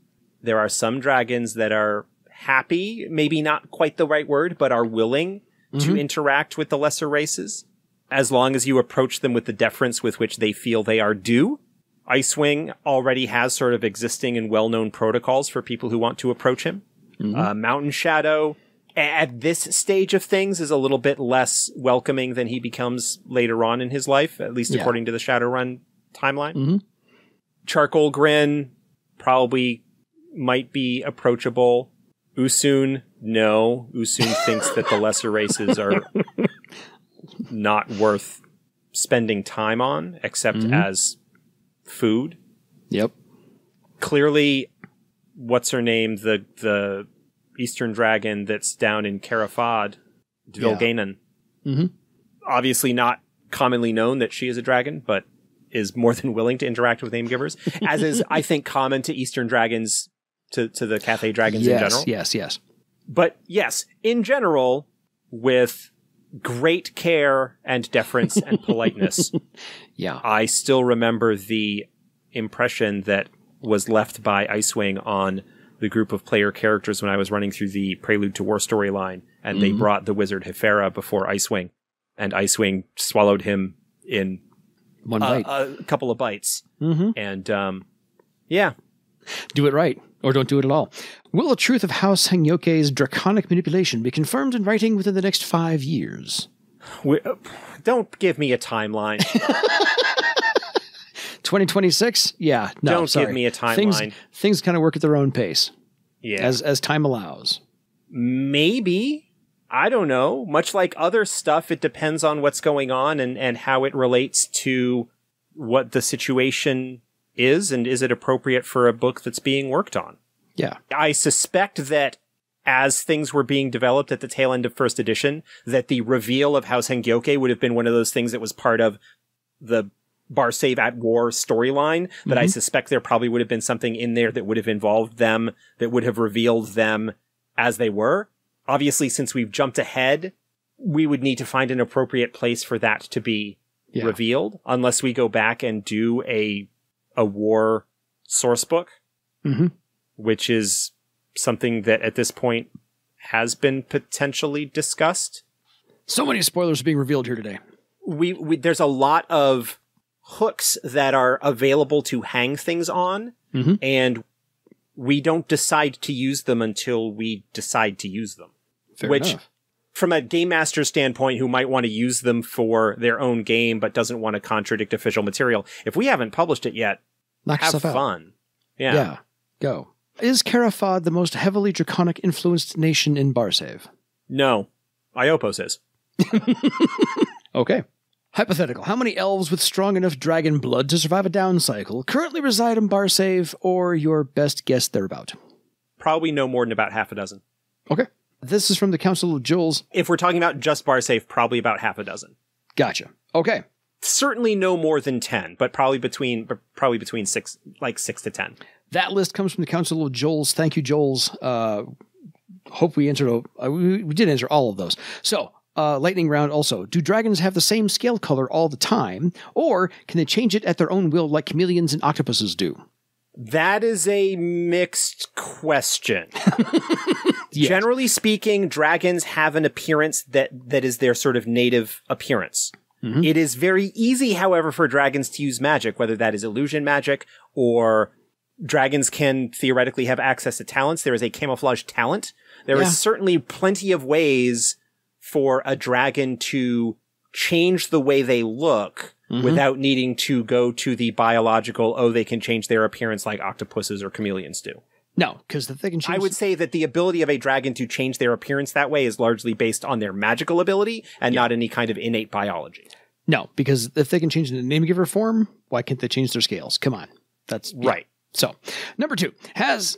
There are some dragons that are happy, maybe not quite the right word, but are willing to interact with the lesser races, as long as you approach them with the deference with which they feel they are due. Icewing already has sort of existing and well-known protocols for people who want to approach him. Mountain Shadow, at this stage of things, is a little bit less welcoming than he becomes later on in his life, at least according to the Shadowrun timeline. Charcoal Grin probably might be approachable. Usoon, no. Usoon thinks that the lesser races are not worth spending time on, except as food. Yep. Clearly, what's her name? The Eastern Dragon that's down in Carafad, Dvilganen. Obviously not commonly known that she is a dragon, but is more than willing to interact with Namegivers, as is, I think, common to Eastern Dragons, to the Cathay Dragons in general. Yes. But yes, in general, with great care and deference and politeness. Yeah. I still remember the impression that was left by Icewing on the group of player characters when I was running through the Prelude to War storyline, and they brought the wizard Hefera before Icewing, and Icewing swallowed him in one bite. A couple of bites. And yeah. Do it right, or don't do it at all. Will the truth of House Hangyoke's draconic manipulation be confirmed in writing within the next 5 years? Don't give me a timeline. 2026? Yeah, no, don't sorry. give me a timeline. Things kind of work at their own pace. Yeah. As time allows. Maybe. I don't know. Much like other stuff, it depends on what's going on and how it relates to what the situation is, and is it appropriate for a book that's being worked on. Yeah. I suspect that as things were being developed at the tail end of first edition, that the reveal of House Hangyoke would have been one of those things that was part of the Barsave at War storyline, that I suspect there probably would have been something in there that would have involved them, that would have revealed them as they were. Obviously, since we've jumped ahead, we would need to find an appropriate place for that to be revealed, unless we go back and do a war source book, which is something that at this point has been potentially discussed. So many spoilers are being revealed here today. There's a lot of hooks that are available to hang things on, and we don't decide to use them until we decide to use them. Fair which, enough. From a game master standpoint, who might want to use them for their own game but doesn't want to contradict official material, if we haven't published it yet, Knock have yourself out. fun. Yeah, go. Is Carafad the most heavily draconic influenced nation in Barsave? No. Iopos is. Okay. Hypothetical. How many elves with strong enough dragon blood to survive a down cycle currently reside in Barsave, or your best guess thereabout? Probably no more than about half a dozen. Okay. This is from the Council of Jewels. If we're talking about just Barsave, probably about half a dozen. Gotcha. Okay. Certainly no more than 10, but probably between 6 to 10. That list comes from the Council of Joels. Thank you, Joels. Hope we answered. We did answer all of those. So, lightning round also. Do dragons have the same scale color all the time, or can they change it at their own will like chameleons and octopuses do? That is a mixed question. Yes. Generally speaking, dragons have an appearance that is their sort of native appearance. It is very easy, however, for dragons to use magic, whether that is illusion magic or dragons can theoretically have access to talents. There is a camouflage talent. There is certainly plenty of ways for a dragon to change the way they look without needing to go to the biological, they can change their appearance like octopuses or chameleons do. No, because they can change. I would say that the ability of a dragon to change their appearance that way is largely based on their magical ability and not any kind of innate biology. No, because if they can change into Namegiver form, why can't they change their scales? Come on. That's right. So, number 2, has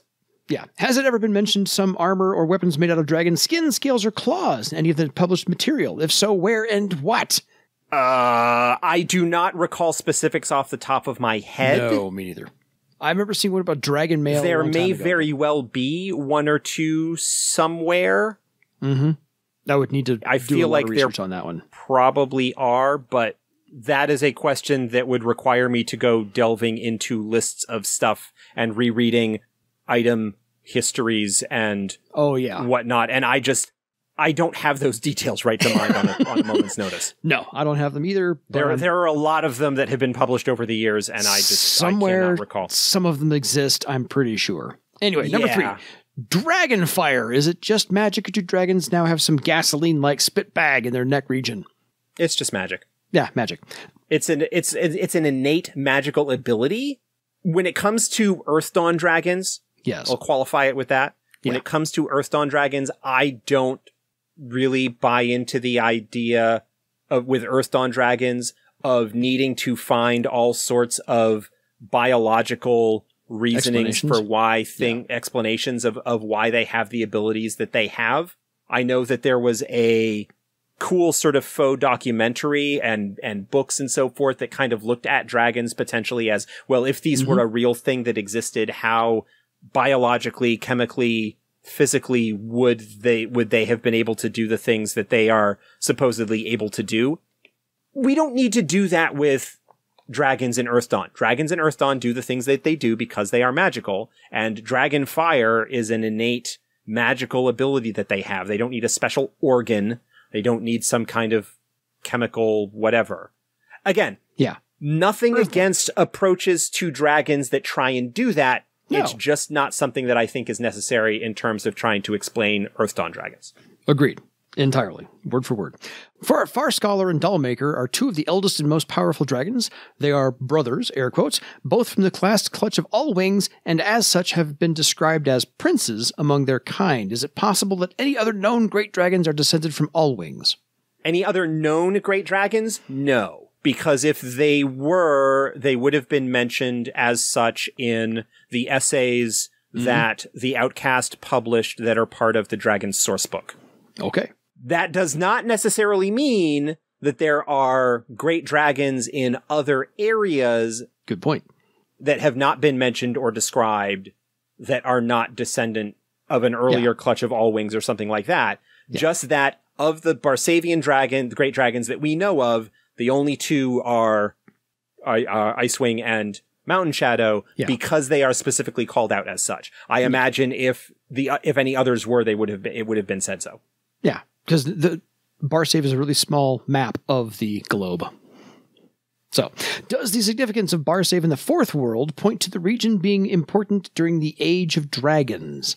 it ever been mentioned some armor or weapons made out of dragon skin, scales, or claws in any of the published material? If so, where and what? I do not recall specifics off the top of my head. No, me neither. I remember seeing one about dragon mail. There may very well be one or two somewhere. Mm-hmm. I would need to I do feel a lot like of there research on that one. Probably are, but that is a question that would require me to go delving into lists of stuff and rereading item histories and whatnot. And I don't have those details right to mind on a moment's notice. No, I don't have them either. There are a lot of them that have been published over the years, and I cannot recall. Some of them exist, I'm pretty sure. Anyway, number 3. Dragon fire. Is it just magic, or do dragons now have some gasoline-like spit bag in their neck region? It's just magic. Yeah, magic. It's an innate magical ability. When it comes to Earthdawn dragons, yes, I'll qualify it with that. When it comes to Earthdawn dragons, I don't really buy into the idea with Earthdawn dragons of needing to find all sorts of biological reasonings for why explanations of why they have the abilities that they have. I know that there was a cool sort of faux documentary and books and so forth that kind of looked at dragons potentially as, well, if these were a real thing that existed, how biologically, chemically, physically would they have been able to do the things that they are supposedly able to do? We don't need to do that with dragons in Earthdawn. Dragons in Earthdawn do the things that they do because they are magical, and dragon fire is an innate magical ability that they have. They don't need a special organ. They don't need some kind of chemical whatever. Again, nothing against approaches to dragons that try and do that. No. It's just not something that I think is necessary in terms of trying to explain Earthdawn dragons. Agreed. Entirely. Word for word. Far Scholar and Dollmaker are 2 of the eldest and most powerful dragons. They are brothers, air quotes, both from the class clutch of all wings, and as such have been described as princes among their kind. Is it possible that any other known great dragons are descended from all wings? Any other known great dragons? No. Because if they were, they would have been mentioned as such in the essays that the Outcast published that are part of the Dragon's Sourcebook. Okay. That does not necessarily mean that there are great dragons in other areas. Good point. That have not been mentioned or described that are not descendant of an earlier clutch of all wings or something like that. Yeah. Just that of the Barsavian dragon, the great dragons that we know of, the only 2 are Icewing and Mountain Shadow because they are specifically called out as such. I imagine if any others were, it would have been said so. Yeah, because the Barsave is a really small map of the globe. So, does the significance of Barsave in the 4th world point to the region being important during the Age of Dragons?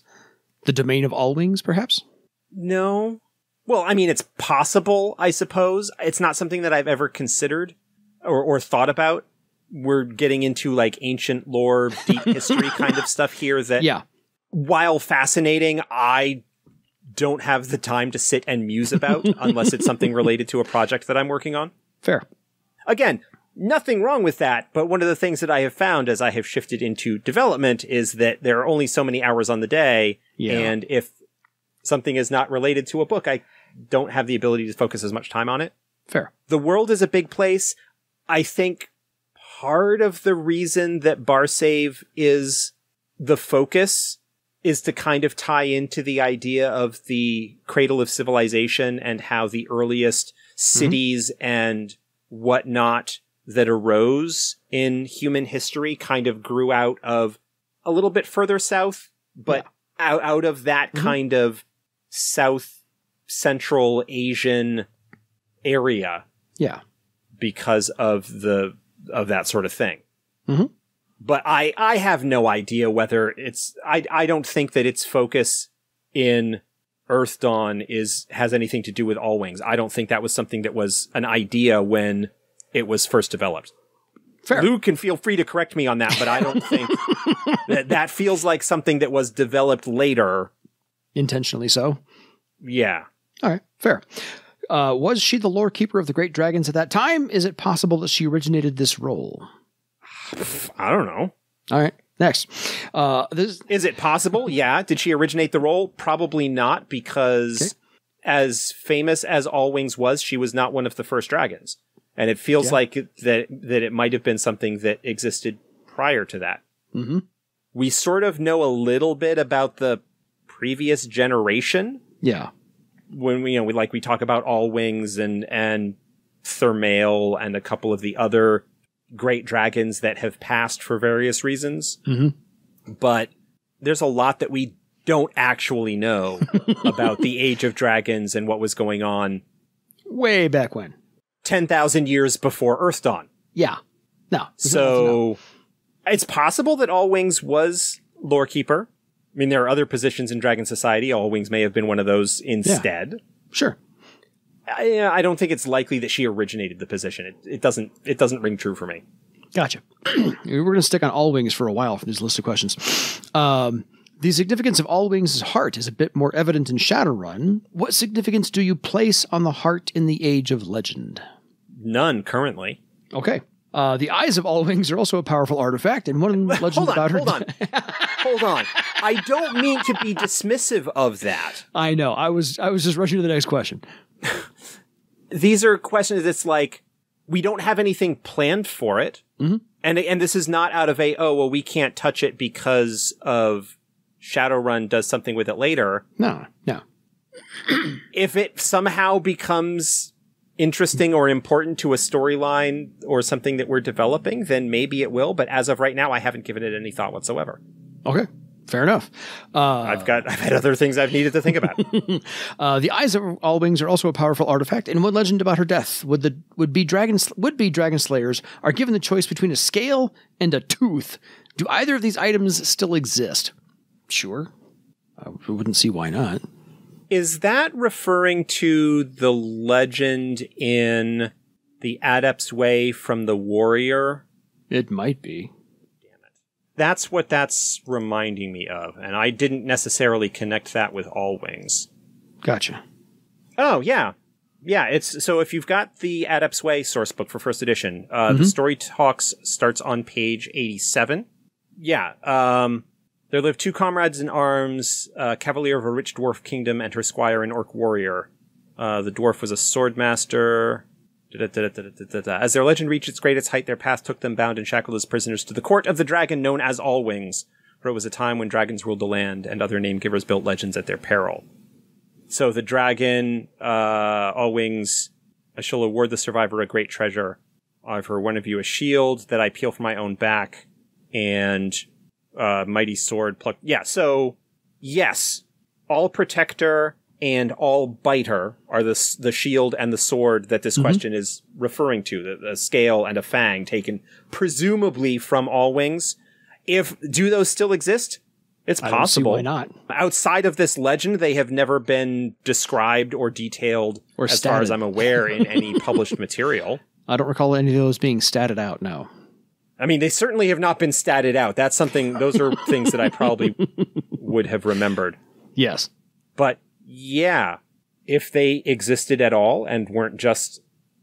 The domain of all wings, perhaps? No. Well, I mean, it's possible, I suppose. It's not something that I've ever considered or thought about. We're getting into like ancient lore, deep history kind of stuff here that, while fascinating, I don't have the time to sit and muse about unless it's something related to a project that I'm working on. Fair. Again, nothing wrong with that, but one of the things that I have found as I have shifted into development is that there are only so many hours on the day, and if something is not related to a book, I don't have the ability to focus as much time on it. Fair. The world is a big place. I think part of the reason that Barsave is the focus is to kind of tie into the idea of the cradle of civilization and how the earliest cities and whatnot that arose in human history kind of grew out of a little bit further south, but out of that kind of South Central Asian area. Yeah. Because of that sort of thing. But I have no idea whether it's, I don't think that its focus in Earthdawn has anything to do with All Wings. I don't think that was something that was an idea when it was first developed. Fair. Lou can feel free to correct me on that, but I don't think that feels like something that was developed later. Intentionally so? Yeah. All right, fair. Was she the lore keeper of the great dragons at that time? Is it possible that she originated this role? I don't know. All right, next. Is it possible? Yeah. Did she originate the role? Probably not, because as famous as All Wings was, she was not one of the first dragons. And it feels like that it might have been something that existed prior to that. Mm-hmm. We sort of know a little bit about the previous generation. Yeah. When we talk about All Wings and Thermail and a couple of the other great dragons that have passed for various reasons. Mm-hmm. But there's a lot that we don't actually know about the Age of Dragons and what was going on way back when. 10,000 years before Earthdawn. Yeah. No. So it's possible that All Wings was lorekeeper. I mean, there are other positions in Dragon Society. All Wings may have been one of those instead. Yeah. Sure. I don't think it's likely that she originated the position. It doesn't ring true for me. Gotcha. We're going to stick on All Wings for a while for this list of questions. The significance of All Wings' heart is a bit more evident in Shadowrun. What significance do you place on the heart in the Age of Legend? None currently. Okay. The eyes of All Wings are also a powerful artifact, and one legend about her... Hold on. I don't mean to be dismissive of that. I know. I was just rushing to the next question. These are questions that's like, we don't have anything planned for it. Mm-hmm. And this is not out of we can't touch it because of Shadowrun does something with it later. No. If it somehow becomes interesting or important to a storyline or something that we're developing, then maybe it will. But as of right now, I haven't given it any thought whatsoever. Okay. Fair enough. I've had other things I've needed to think about. The eyes of All Wings are also a powerful artifact. And one legend about her death would-be dragon slayers are given the choice between a scale and a tooth. Do either of these items still exist? Sure. I wouldn't see why not. Is that referring to the legend in the Adept's Way from the Warrior? It might be. That's what that's reminding me of, and I didn't necessarily connect that with All Wings. Gotcha. Oh, yeah. Yeah, so if you've got the Adept's Way source book for first edition, the Story Talks starts on page 87. Yeah, there lived two comrades in arms, cavalier of a rich dwarf kingdom and her squire, an orc warrior. The dwarf was a swordmaster. As their legend reached its greatest height, their path took them bound and shackled as prisoners to the court of the dragon known as All Wings, for it was a time when dragons ruled the land and other Namegivers built legends at their peril. So the dragon, All Wings, I shall award the survivor a great treasure. I offer one of you a shield that I peel from my own back, and mighty sword plucked. Yeah, so yes, All Protector and All Biter are the shield and the sword that this question is referring to, the scale and a fang taken presumably from All Wings. Do those still exist? It's possible. Why not? Outside of this legend, they have never been described or detailed, or as far as I'm aware, in any published material. I don't recall any of those being statted out, no. I mean, they certainly have not been statted out. Those are things that I probably would have remembered. Yes. But yeah, if they existed at all and weren't just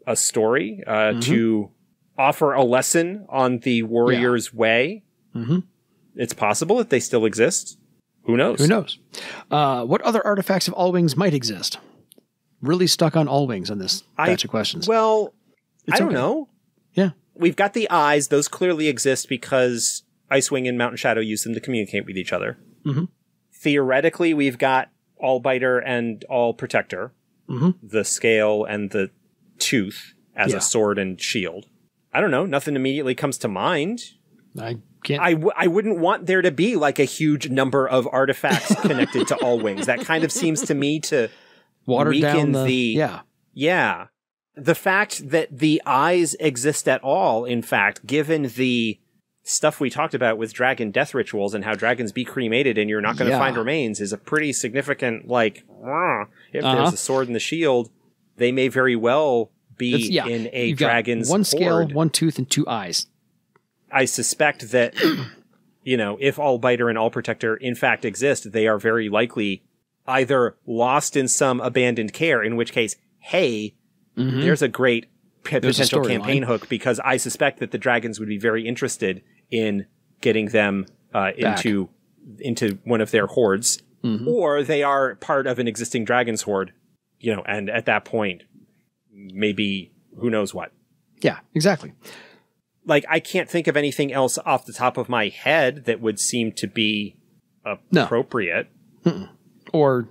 a story to offer a lesson on the warrior's way, it's possible that they still exist. Who knows? Who knows? What other artifacts of All Wings might exist? Really stuck on All Wings on this batch of questions. Well, I don't know. Yeah. We've got the eyes. Those clearly exist because Icewing and Mountain Shadow use them to communicate with each other. Theoretically, we've got All Biter and All Protector, the scale and the tooth as a sword and shield. I don't know. Nothing immediately comes to mind. I can't. I wouldn't want there to be like a huge number of artifacts connected to All Wings. That kind of seems to me to water weaken down yeah. The fact that the eyes exist at all, in fact, given the stuff we talked about with dragon death rituals and how dragons be cremated and you're not going to find remains is a pretty significant, like, if there's a sword and the shield, they may very well be in a dragon's one scale, hoard. one tooth, and 2 eyes. I suspect that, if All Biter and All Protector in fact exist, they are very likely either lost in some abandoned care, in which case, hey, there's a great potential campaign hook, because I suspect that the dragons would be very interested in getting them into one of their hordes, or they are part of an existing dragon's horde, and at that point, maybe who knows what. Yeah, exactly. Like, I can't think of anything else off the top of my head that would seem to be appropriate. Or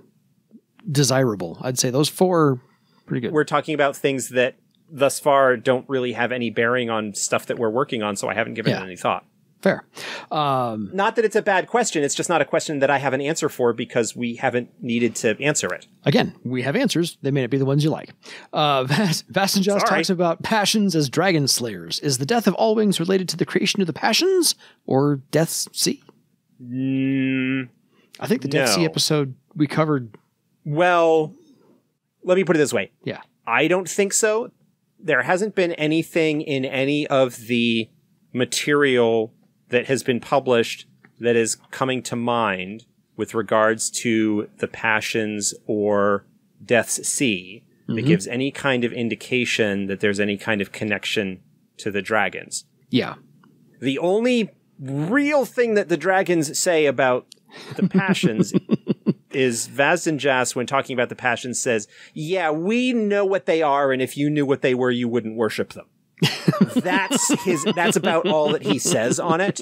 desirable. I'd say those 4 are pretty good. We're talking about things that thus far don't really have any bearing on stuff that we're working on, so I haven't given it any thought. Fair. Not that it's a bad question. It's just not a question that I have an answer for because we haven't needed to answer it. Again, we have answers. They may not be the ones you like. Vastenjas talks about passions as dragon slayers. Is the death of all wings related to the creation of the passions or Death's Sea? I think the Death's Sea episode we covered. Well, let me put it this way. Yeah. I don't think so. There hasn't been anything in any of the material that has been published that is coming to mind with regards to the passions or Death's Sea that gives any kind of indication that there's any kind of connection to the dragons. Yeah. The only real thing that the dragons say about the passions is Vazenjas, when talking about the passions, says, yeah, we know what they are, and if you knew what they were, you wouldn't worship them. That's about all that he says on it.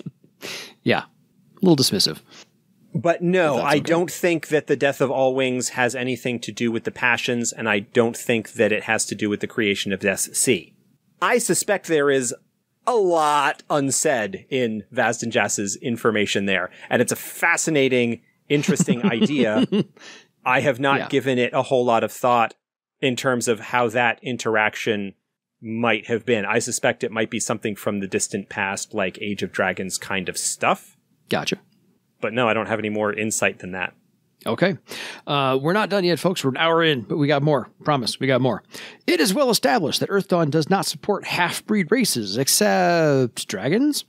Yeah. A little dismissive. But no, I don't think that the death of all wings has anything to do with the passions, and I don't think that it has to do with the creation of Death's Sea. I suspect there is a lot unsaid in Vazenjas's information there, and it's a fascinating, interesting idea. I have not given it a whole lot of thought in terms of how that interaction might have been. I suspect it might be something from the distant past, like Age of Dragons kind of stuff. Gotcha. But no, I don't have any more insight than that. Okay. We're not done yet, folks. We're an hour in, but we got more. Promise, we got more. It is well established that Earthdawn does not support half-breed races, except dragons.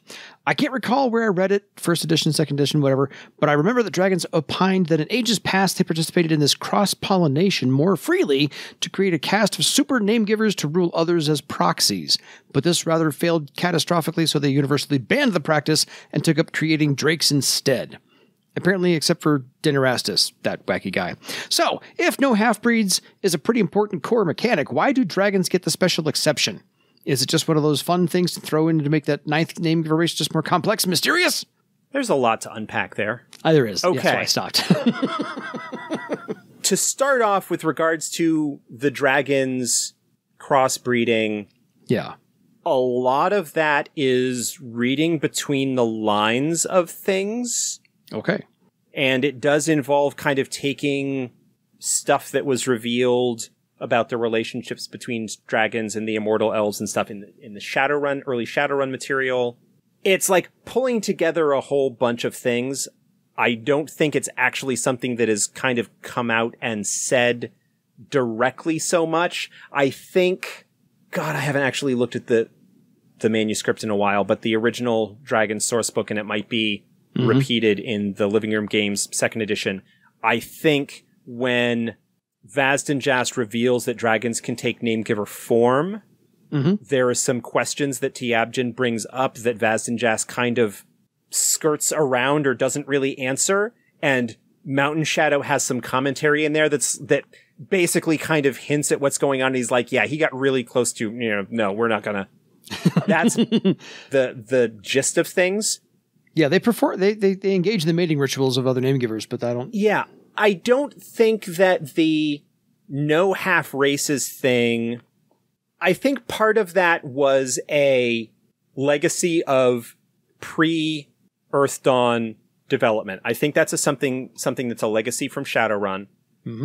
I can't recall where I read it, first edition, second edition, whatever, but I remember that dragons opined that in ages past they participated in this cross-pollination more freely to create a caste of super name-givers to rule others as proxies. But this rather failed catastrophically, so they universally banned the practice and took up creating drakes instead. Apparently, except for Dinarastus, that wacky guy. So, if no half-breeds is a pretty important core mechanic, why do dragons get the special exception? Is it just one of those fun things to throw in to make that ninth name giver race just more complex and mysterious? There's a lot to unpack there. There is. Okay. Yeah, that's why I stopped. To start off with regards to the dragons crossbreeding, a lot of that is reading between the lines of things. Okay. And it does involve kind of taking stuff that was revealed about the relationships between dragons and the immortal elves and stuff in the Shadowrun, early Shadowrun material. It's like pulling together a whole bunch of things. I don't think it's actually something that has kind of come out and said directly so much. I think, God, I haven't actually looked at the manuscript in a while, but the original Dragon source book, and it might be repeated in the Living Room Games second edition. I think when Vazenjas reveals that dragons can take Namegiver form, there are some questions that Tiabjin brings up that Vazenjas kind of skirts around or doesn't really answer, and Mountain Shadow has some commentary in there that basically kind of hints at what's going on. He's like, yeah, he got really close to, no, we're not gonna. That's the gist of things. Yeah, they engage in the mating rituals of other name-givers, but I don't... Yeah, I don't think that the no half races thing... I think part of that was a legacy of pre-Earthdawn development. I think that's something that's a legacy from Shadowrun,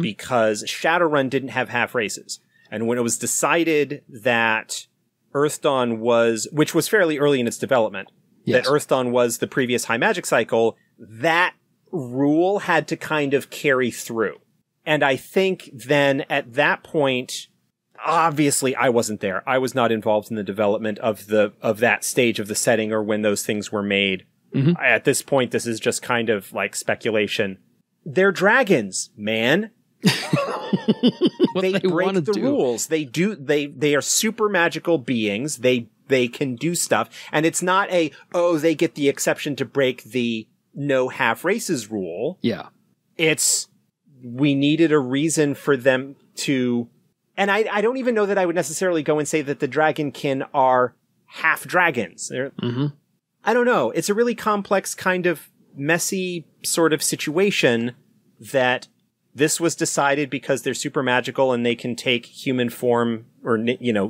because Shadowrun didn't have half races. And when it was decided that Earthdawn was... which was fairly early in its development, that Earthdawn was the previous high magic cycle, that rule had to kind of carry through. And I think then at that point, obviously I wasn't there. I was not involved in the development of that stage of the setting or when those things were made. Mm-hmm. At this point, this is just kind of like speculation. They're dragons, man. They break the rules. They are super magical beings. They can do stuff. And it's not they get the exception to break the no half races rule. Yeah. It's, we needed a reason for them to, and I don't even know that I would necessarily go and say that the dragonkin are half dragons. Mm-hmm. I don't know. It's a really complex kind of messy sort of situation that this was decided because they're super magical and they can take human form or,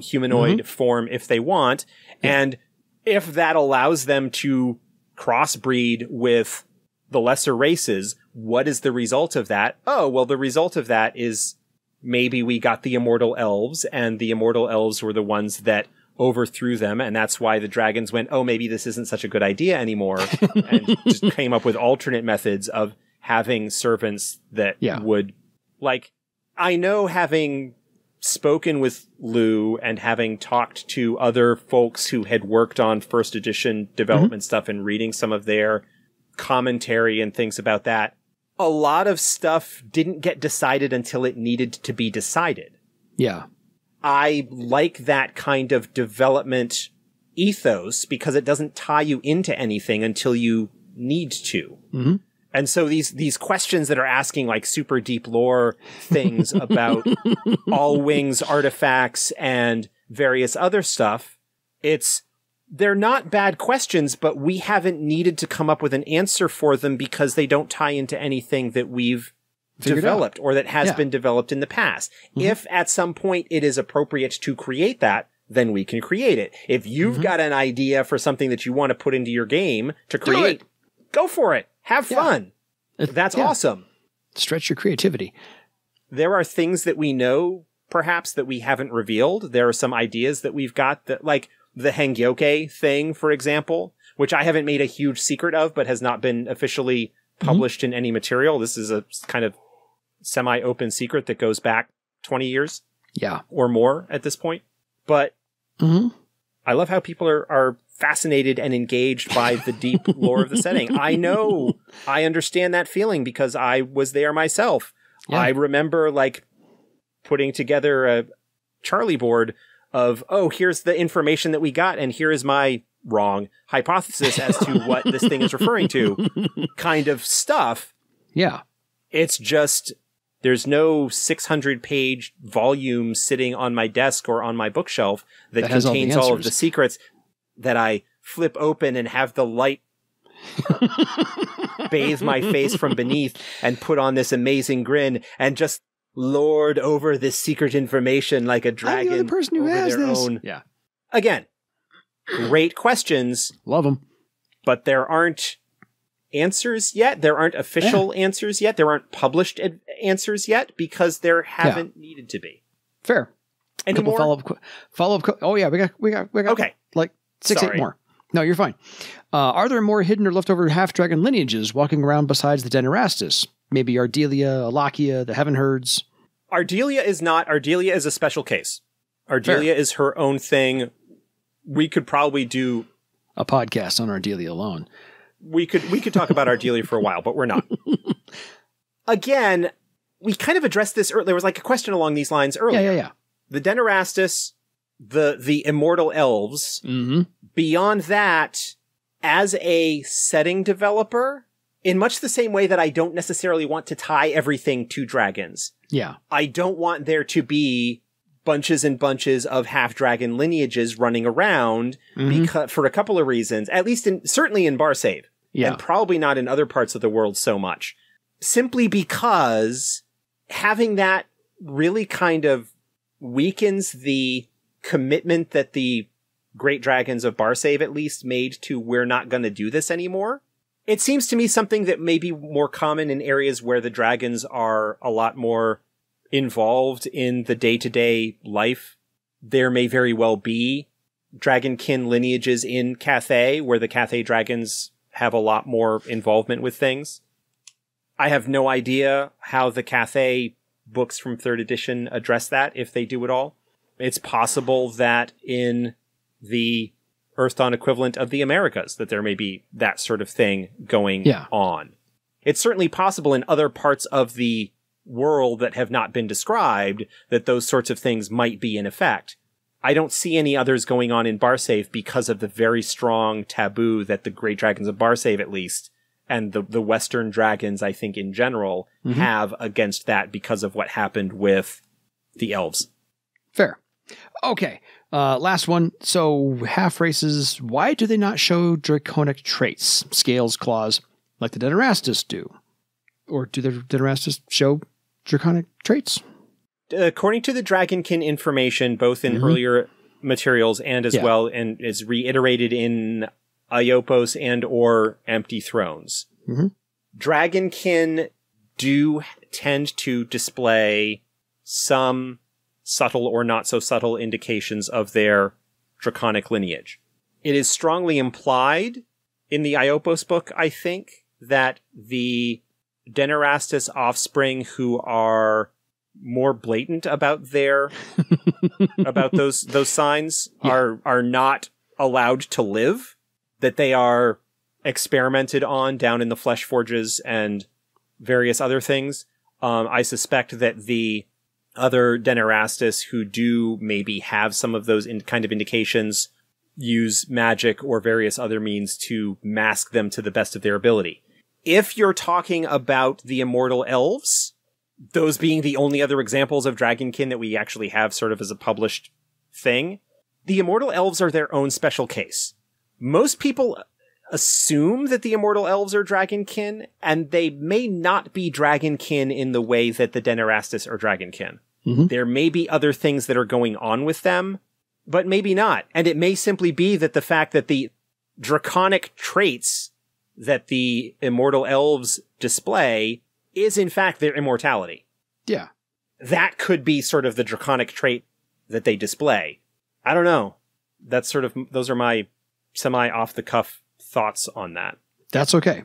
humanoid form if they want. Yeah. And if that allows them to crossbreed with the lesser races, what is the result of that? Oh, well, the result of that is maybe we got the immortal elves, and the immortal elves were the ones that overthrew them, and that's why the dragons went, oh, maybe this isn't such a good idea anymore, and just came up with alternate methods of having servants that would, like, I know, having spoken with Lou and having talked to other folks who had worked on first edition development stuff and reading some of their commentary and things about that, a lot of stuff didn't get decided until it needed to be decided. Yeah. I like that kind of development ethos because it doesn't tie you into anything until you need to. Mm-hmm. And so these questions that are asking like super deep lore things about all wings artifacts and various other stuff, they're not bad questions, but we haven't needed to come up with an answer for them because they don't tie into anything that we've developed or that has been developed in the past. Mm-hmm. If at some point it is appropriate to create that, then we can create it. If you've got an idea for something that you want to put into your game to create, go for it. Have fun. That's awesome. Stretch your creativity. There are things that we know, perhaps, that we haven't revealed. There are some ideas that we've got that, like the Hengyoke thing, for example, which I haven't made a huge secret of, but has not been officially published in any material. This is a kind of semi-open secret that goes back 20 years. Yeah. Or more at this point. But I love how people are fascinated and engaged by the deep lore of the setting. I know, I understand that feeling because I was there myself. Yeah. I remember like putting together a Charlie board of, here's the information that we got, and here is my wrong hypothesis as to what this thing is referring to kind of stuff. Yeah. It's just, there's no 600-page volume sitting on my desk or on my bookshelf that contains all of the secrets that I flip open and have the light bathe my face from beneath and put on this amazing grin and just lord over this secret information like a dragon. I'm the person who has their this. Own. Yeah. Again, great questions. Love them. But there aren't answers yet. There aren't official answers yet. There aren't published answers yet because there haven't needed to be. Fair. Any more? Follow-up. Oh yeah, we got. Okay. Like 6-8 more. No, you're fine. Are there more hidden or leftover half-dragon lineages walking around besides the Denerastus? Maybe Ardelia, Alakia, the Heaven Herds? Ardelia is not. Ardelia is a special case. Ardelia is her own thing. We could probably do a podcast on Ardelia alone. We could talk about Ardelia for a while, but we're not. Again, we kind of addressed this earlier. There was like a question along these lines earlier. Yeah. The Denerastus, the immortal elves. Mm-hmm. Beyond that, as a setting developer, in much the same way that I don't necessarily want to tie everything to dragons. Yeah. I don't want there to be bunches and bunches of half-dragon lineages running around because, for a couple of reasons, at least certainly in Barsave. Yeah. And probably not in other parts of the world so much. Simply because having that really kind of weakens the commitment that the great dragons of Barsave at least made to we're not going to do this anymore. It seems to me something that may be more common in areas where the dragons are a lot more involved in the day-to-day life. There may very well be dragonkin lineages in Cathay, where the Cathay dragons have a lot more involvement with things. I have no idea how the Cathay books from 3rd edition address that, if they do at all. It's possible that in the Earthdawn equivalent of the Americas, that there may be that sort of thing going on. It's certainly possible in other parts of the world that have not been described that those sorts of things might be in effect. I don't see any others going on in Barsave because of the very strong taboo that the Great Dragons of Barsave, at least, and the Western dragons, I think, in general, have against that because of what happened with the elves. Fair. Okay. Last one. So, half races, why do they not show draconic traits, scales, claws, like the Denarastus do? Or do the Denarastus show draconic traits? According to the Dragonkin information, both in earlier materials and as well, and is reiterated in Iopos and or Empty Thrones, Dragonkin do tend to display some subtle or not so subtle indications of their draconic lineage. It is strongly implied in the Iopos book, I think, that the Denarastus offspring who are more blatant about their about those signs are not allowed to live, that they are experimented on down in the flesh forges and various other things. I suspect that the other Denarastus who do maybe have some of those kind of indications use magic or various other means to mask them to the best of their ability. If you're talking about the immortal elves, those being the only other examples of dragonkin that we actually have sort of as a published thing, the immortal elves are their own special case. Most people assume that the immortal elves are dragonkin, and they may not be dragonkin in the way that the Denarastus are dragonkin. There may be other things that are going on with them, but maybe not. And it may simply be that the fact that the draconic traits that the immortal elves display is in fact their immortality. Yeah. That could be sort of the draconic trait that they display. I don't know. That's sort of, those are my semi off the cuff thoughts on that. That's okay.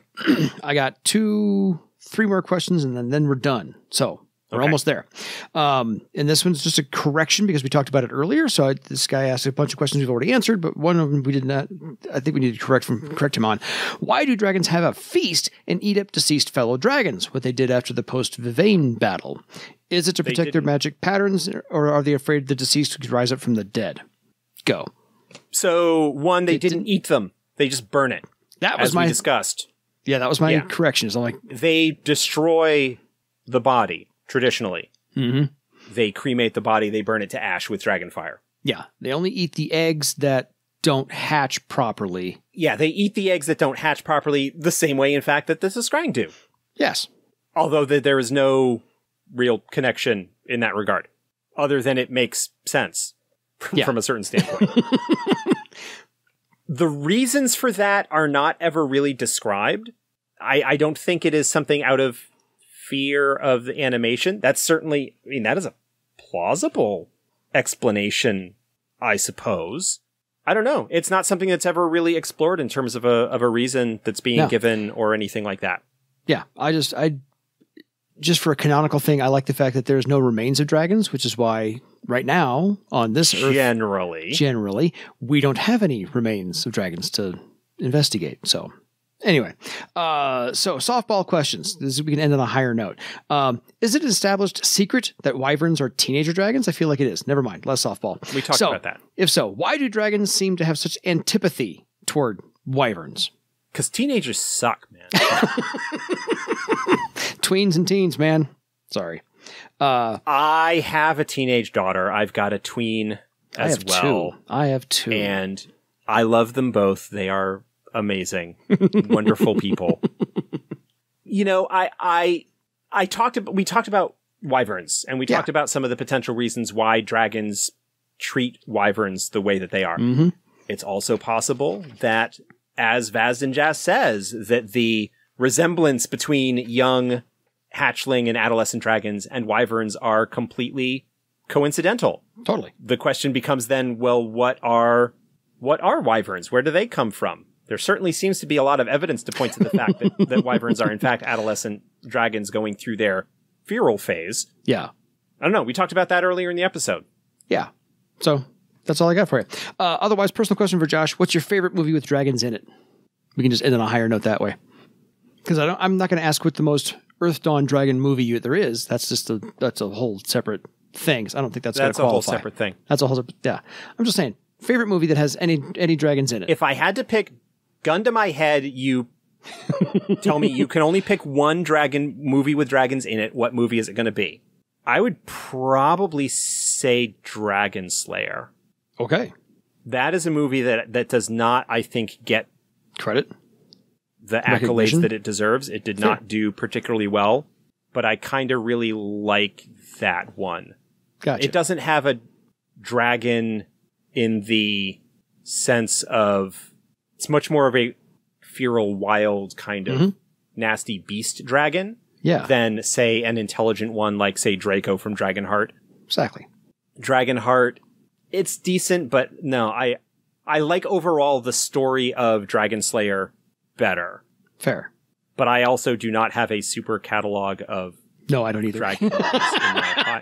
I got 3 more questions and then we're done. So we're almost there. And this one's just a correction because we talked about it earlier. So this guy asked a bunch of questions we've already answered, but one of them we did not, I think we need to correct him on. Why do dragons have a feast and eat up deceased fellow dragons? What they did after the post-Vivain battle. Is it to protect their magic patterns, or are they afraid the deceased could rise up from the dead? Go. So one, they didn't eat them. They just burn it. That was we discussed. Yeah, that was my correction. So I'm like, they destroy the body. Traditionally, they cremate the body, they burn it to ash with dragonfire. Yeah, they only eat the eggs that don't hatch properly. Yeah, they eat the eggs that don't hatch properly the same way, in fact, that the Skrang do. Yes. Although there is no real connection in that regard, other than it makes sense from a certain standpoint. The reasons for that are not ever really described. I don't think it is something out of fear of the animation. That's certainly, I mean, that is a plausible explanation, I suppose. I don't know. It's not something that's ever really explored in terms of a reason that's being given or anything like that. Yeah, I just for a canonical thing, I like the fact that there's no remains of dragons, which is why right now on this Earth, generally, we don't have any remains of dragons to investigate. So anyway, so softball questions. We can end on a higher note. Is it an established secret that wyverns are teenager dragons? I feel like it is. Never mind. Less softball. We talked about that. If so, why do dragons seem to have such antipathy toward wyverns? Because teenagers suck, man. Tweens and teens, man. Sorry. I have a teenage daughter. I've got a tween as well. I have two. And I love them both. They are amazing, wonderful people. You know, we talked about wyverns, and we talked about some of the potential reasons why dragons treat wyverns the way that they are. It's also possible that, as Vazdenjas says, that the resemblance between young hatchling and adolescent dragons and wyverns are completely coincidental. Totally. The question becomes then, well, what are what are wyverns? Where do they come from? There certainly seems to be a lot of evidence to point to the fact that wyverns are in fact adolescent dragons going through their feral phase. Yeah. I don't know. We talked about that earlier in the episode. Yeah. So that's all I got for you. Otherwise, personal question for Josh. What's your favorite movie with dragons in it? We can just end on a higher note that way. Because I'm not going to ask what the most Earthdawn dragon movie there is. That's a whole separate thing. So I don't think that's going to qualify. That's a whole separate thing. That's a whole separate, yeah. I'm just saying, favorite movie that has any dragons in it. If I had to pick, gun to my head, you tell me you can only pick one dragon movie with dragons in it. What movie is it going to be? I would probably say Dragon Slayer. Okay. That is a movie that does not, I think, get credit, the accolades that it deserves. It did not do particularly well, but I kind of really like that one. Gotcha. It doesn't have a dragon in the sense of, it's much more of a feral, wild kind of nasty beast dragon than, say, an intelligent one like, say, Draco from Dragonheart. Exactly. Dragonheart, it's decent, but no, I like overall the story of Dragon Slayer better. Fair. But I also do not have a super catalog of I don't either. Dragon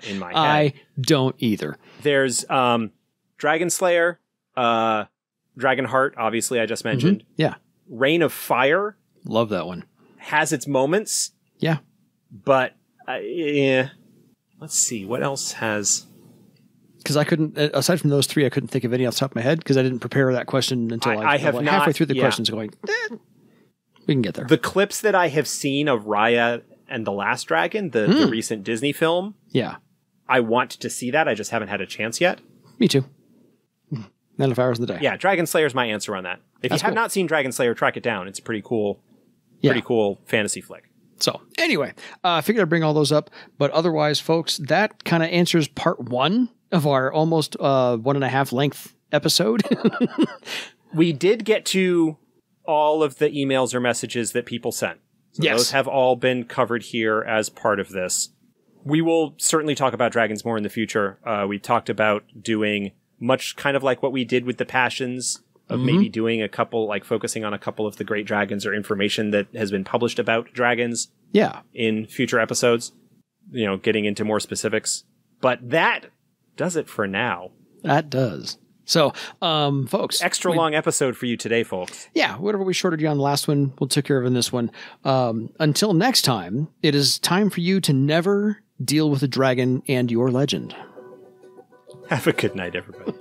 in my head. I don't either. There's Dragon Slayer, Dragonheart, obviously I just mentioned. Yeah. Reign of Fire. Love that one. Has its moments. Yeah. But let's see, what else has... Because I couldn't, aside from those three, I couldn't think of any off the top of my head because I didn't prepare that question until I have not, halfway through the questions going, we can get there. The clips that I have seen of Raya and the Last Dragon, the recent Disney film, I want to see that. I just haven't had a chance yet. Me too. 9 hours in the day. Yeah, Dragon Slayer is my answer on that. If you have not seen Dragon Slayer, track it down. It's a pretty cool fantasy flick. So anyway, I figured I'd bring all those up. But otherwise, folks, that kind of answers part 1 of our almost 1.5 length episode. We did get to all of the emails or messages that people sent. So those have all been covered here as part of this. We will certainly talk about dragons more in the future. We talked about doing much kind of like what we did with the Passions, of maybe doing a couple, like focusing on a couple of the great dragons or information that has been published about dragons in future episodes, getting into more specifics. But that does it for now. That does. So, folks. Extra long episode for you today, folks. Yeah, whatever we shorted you on the last one, we'll take care of in this one. Until next time, it is time for you to never deal with a dragon and your legend. Have a good night, everybody.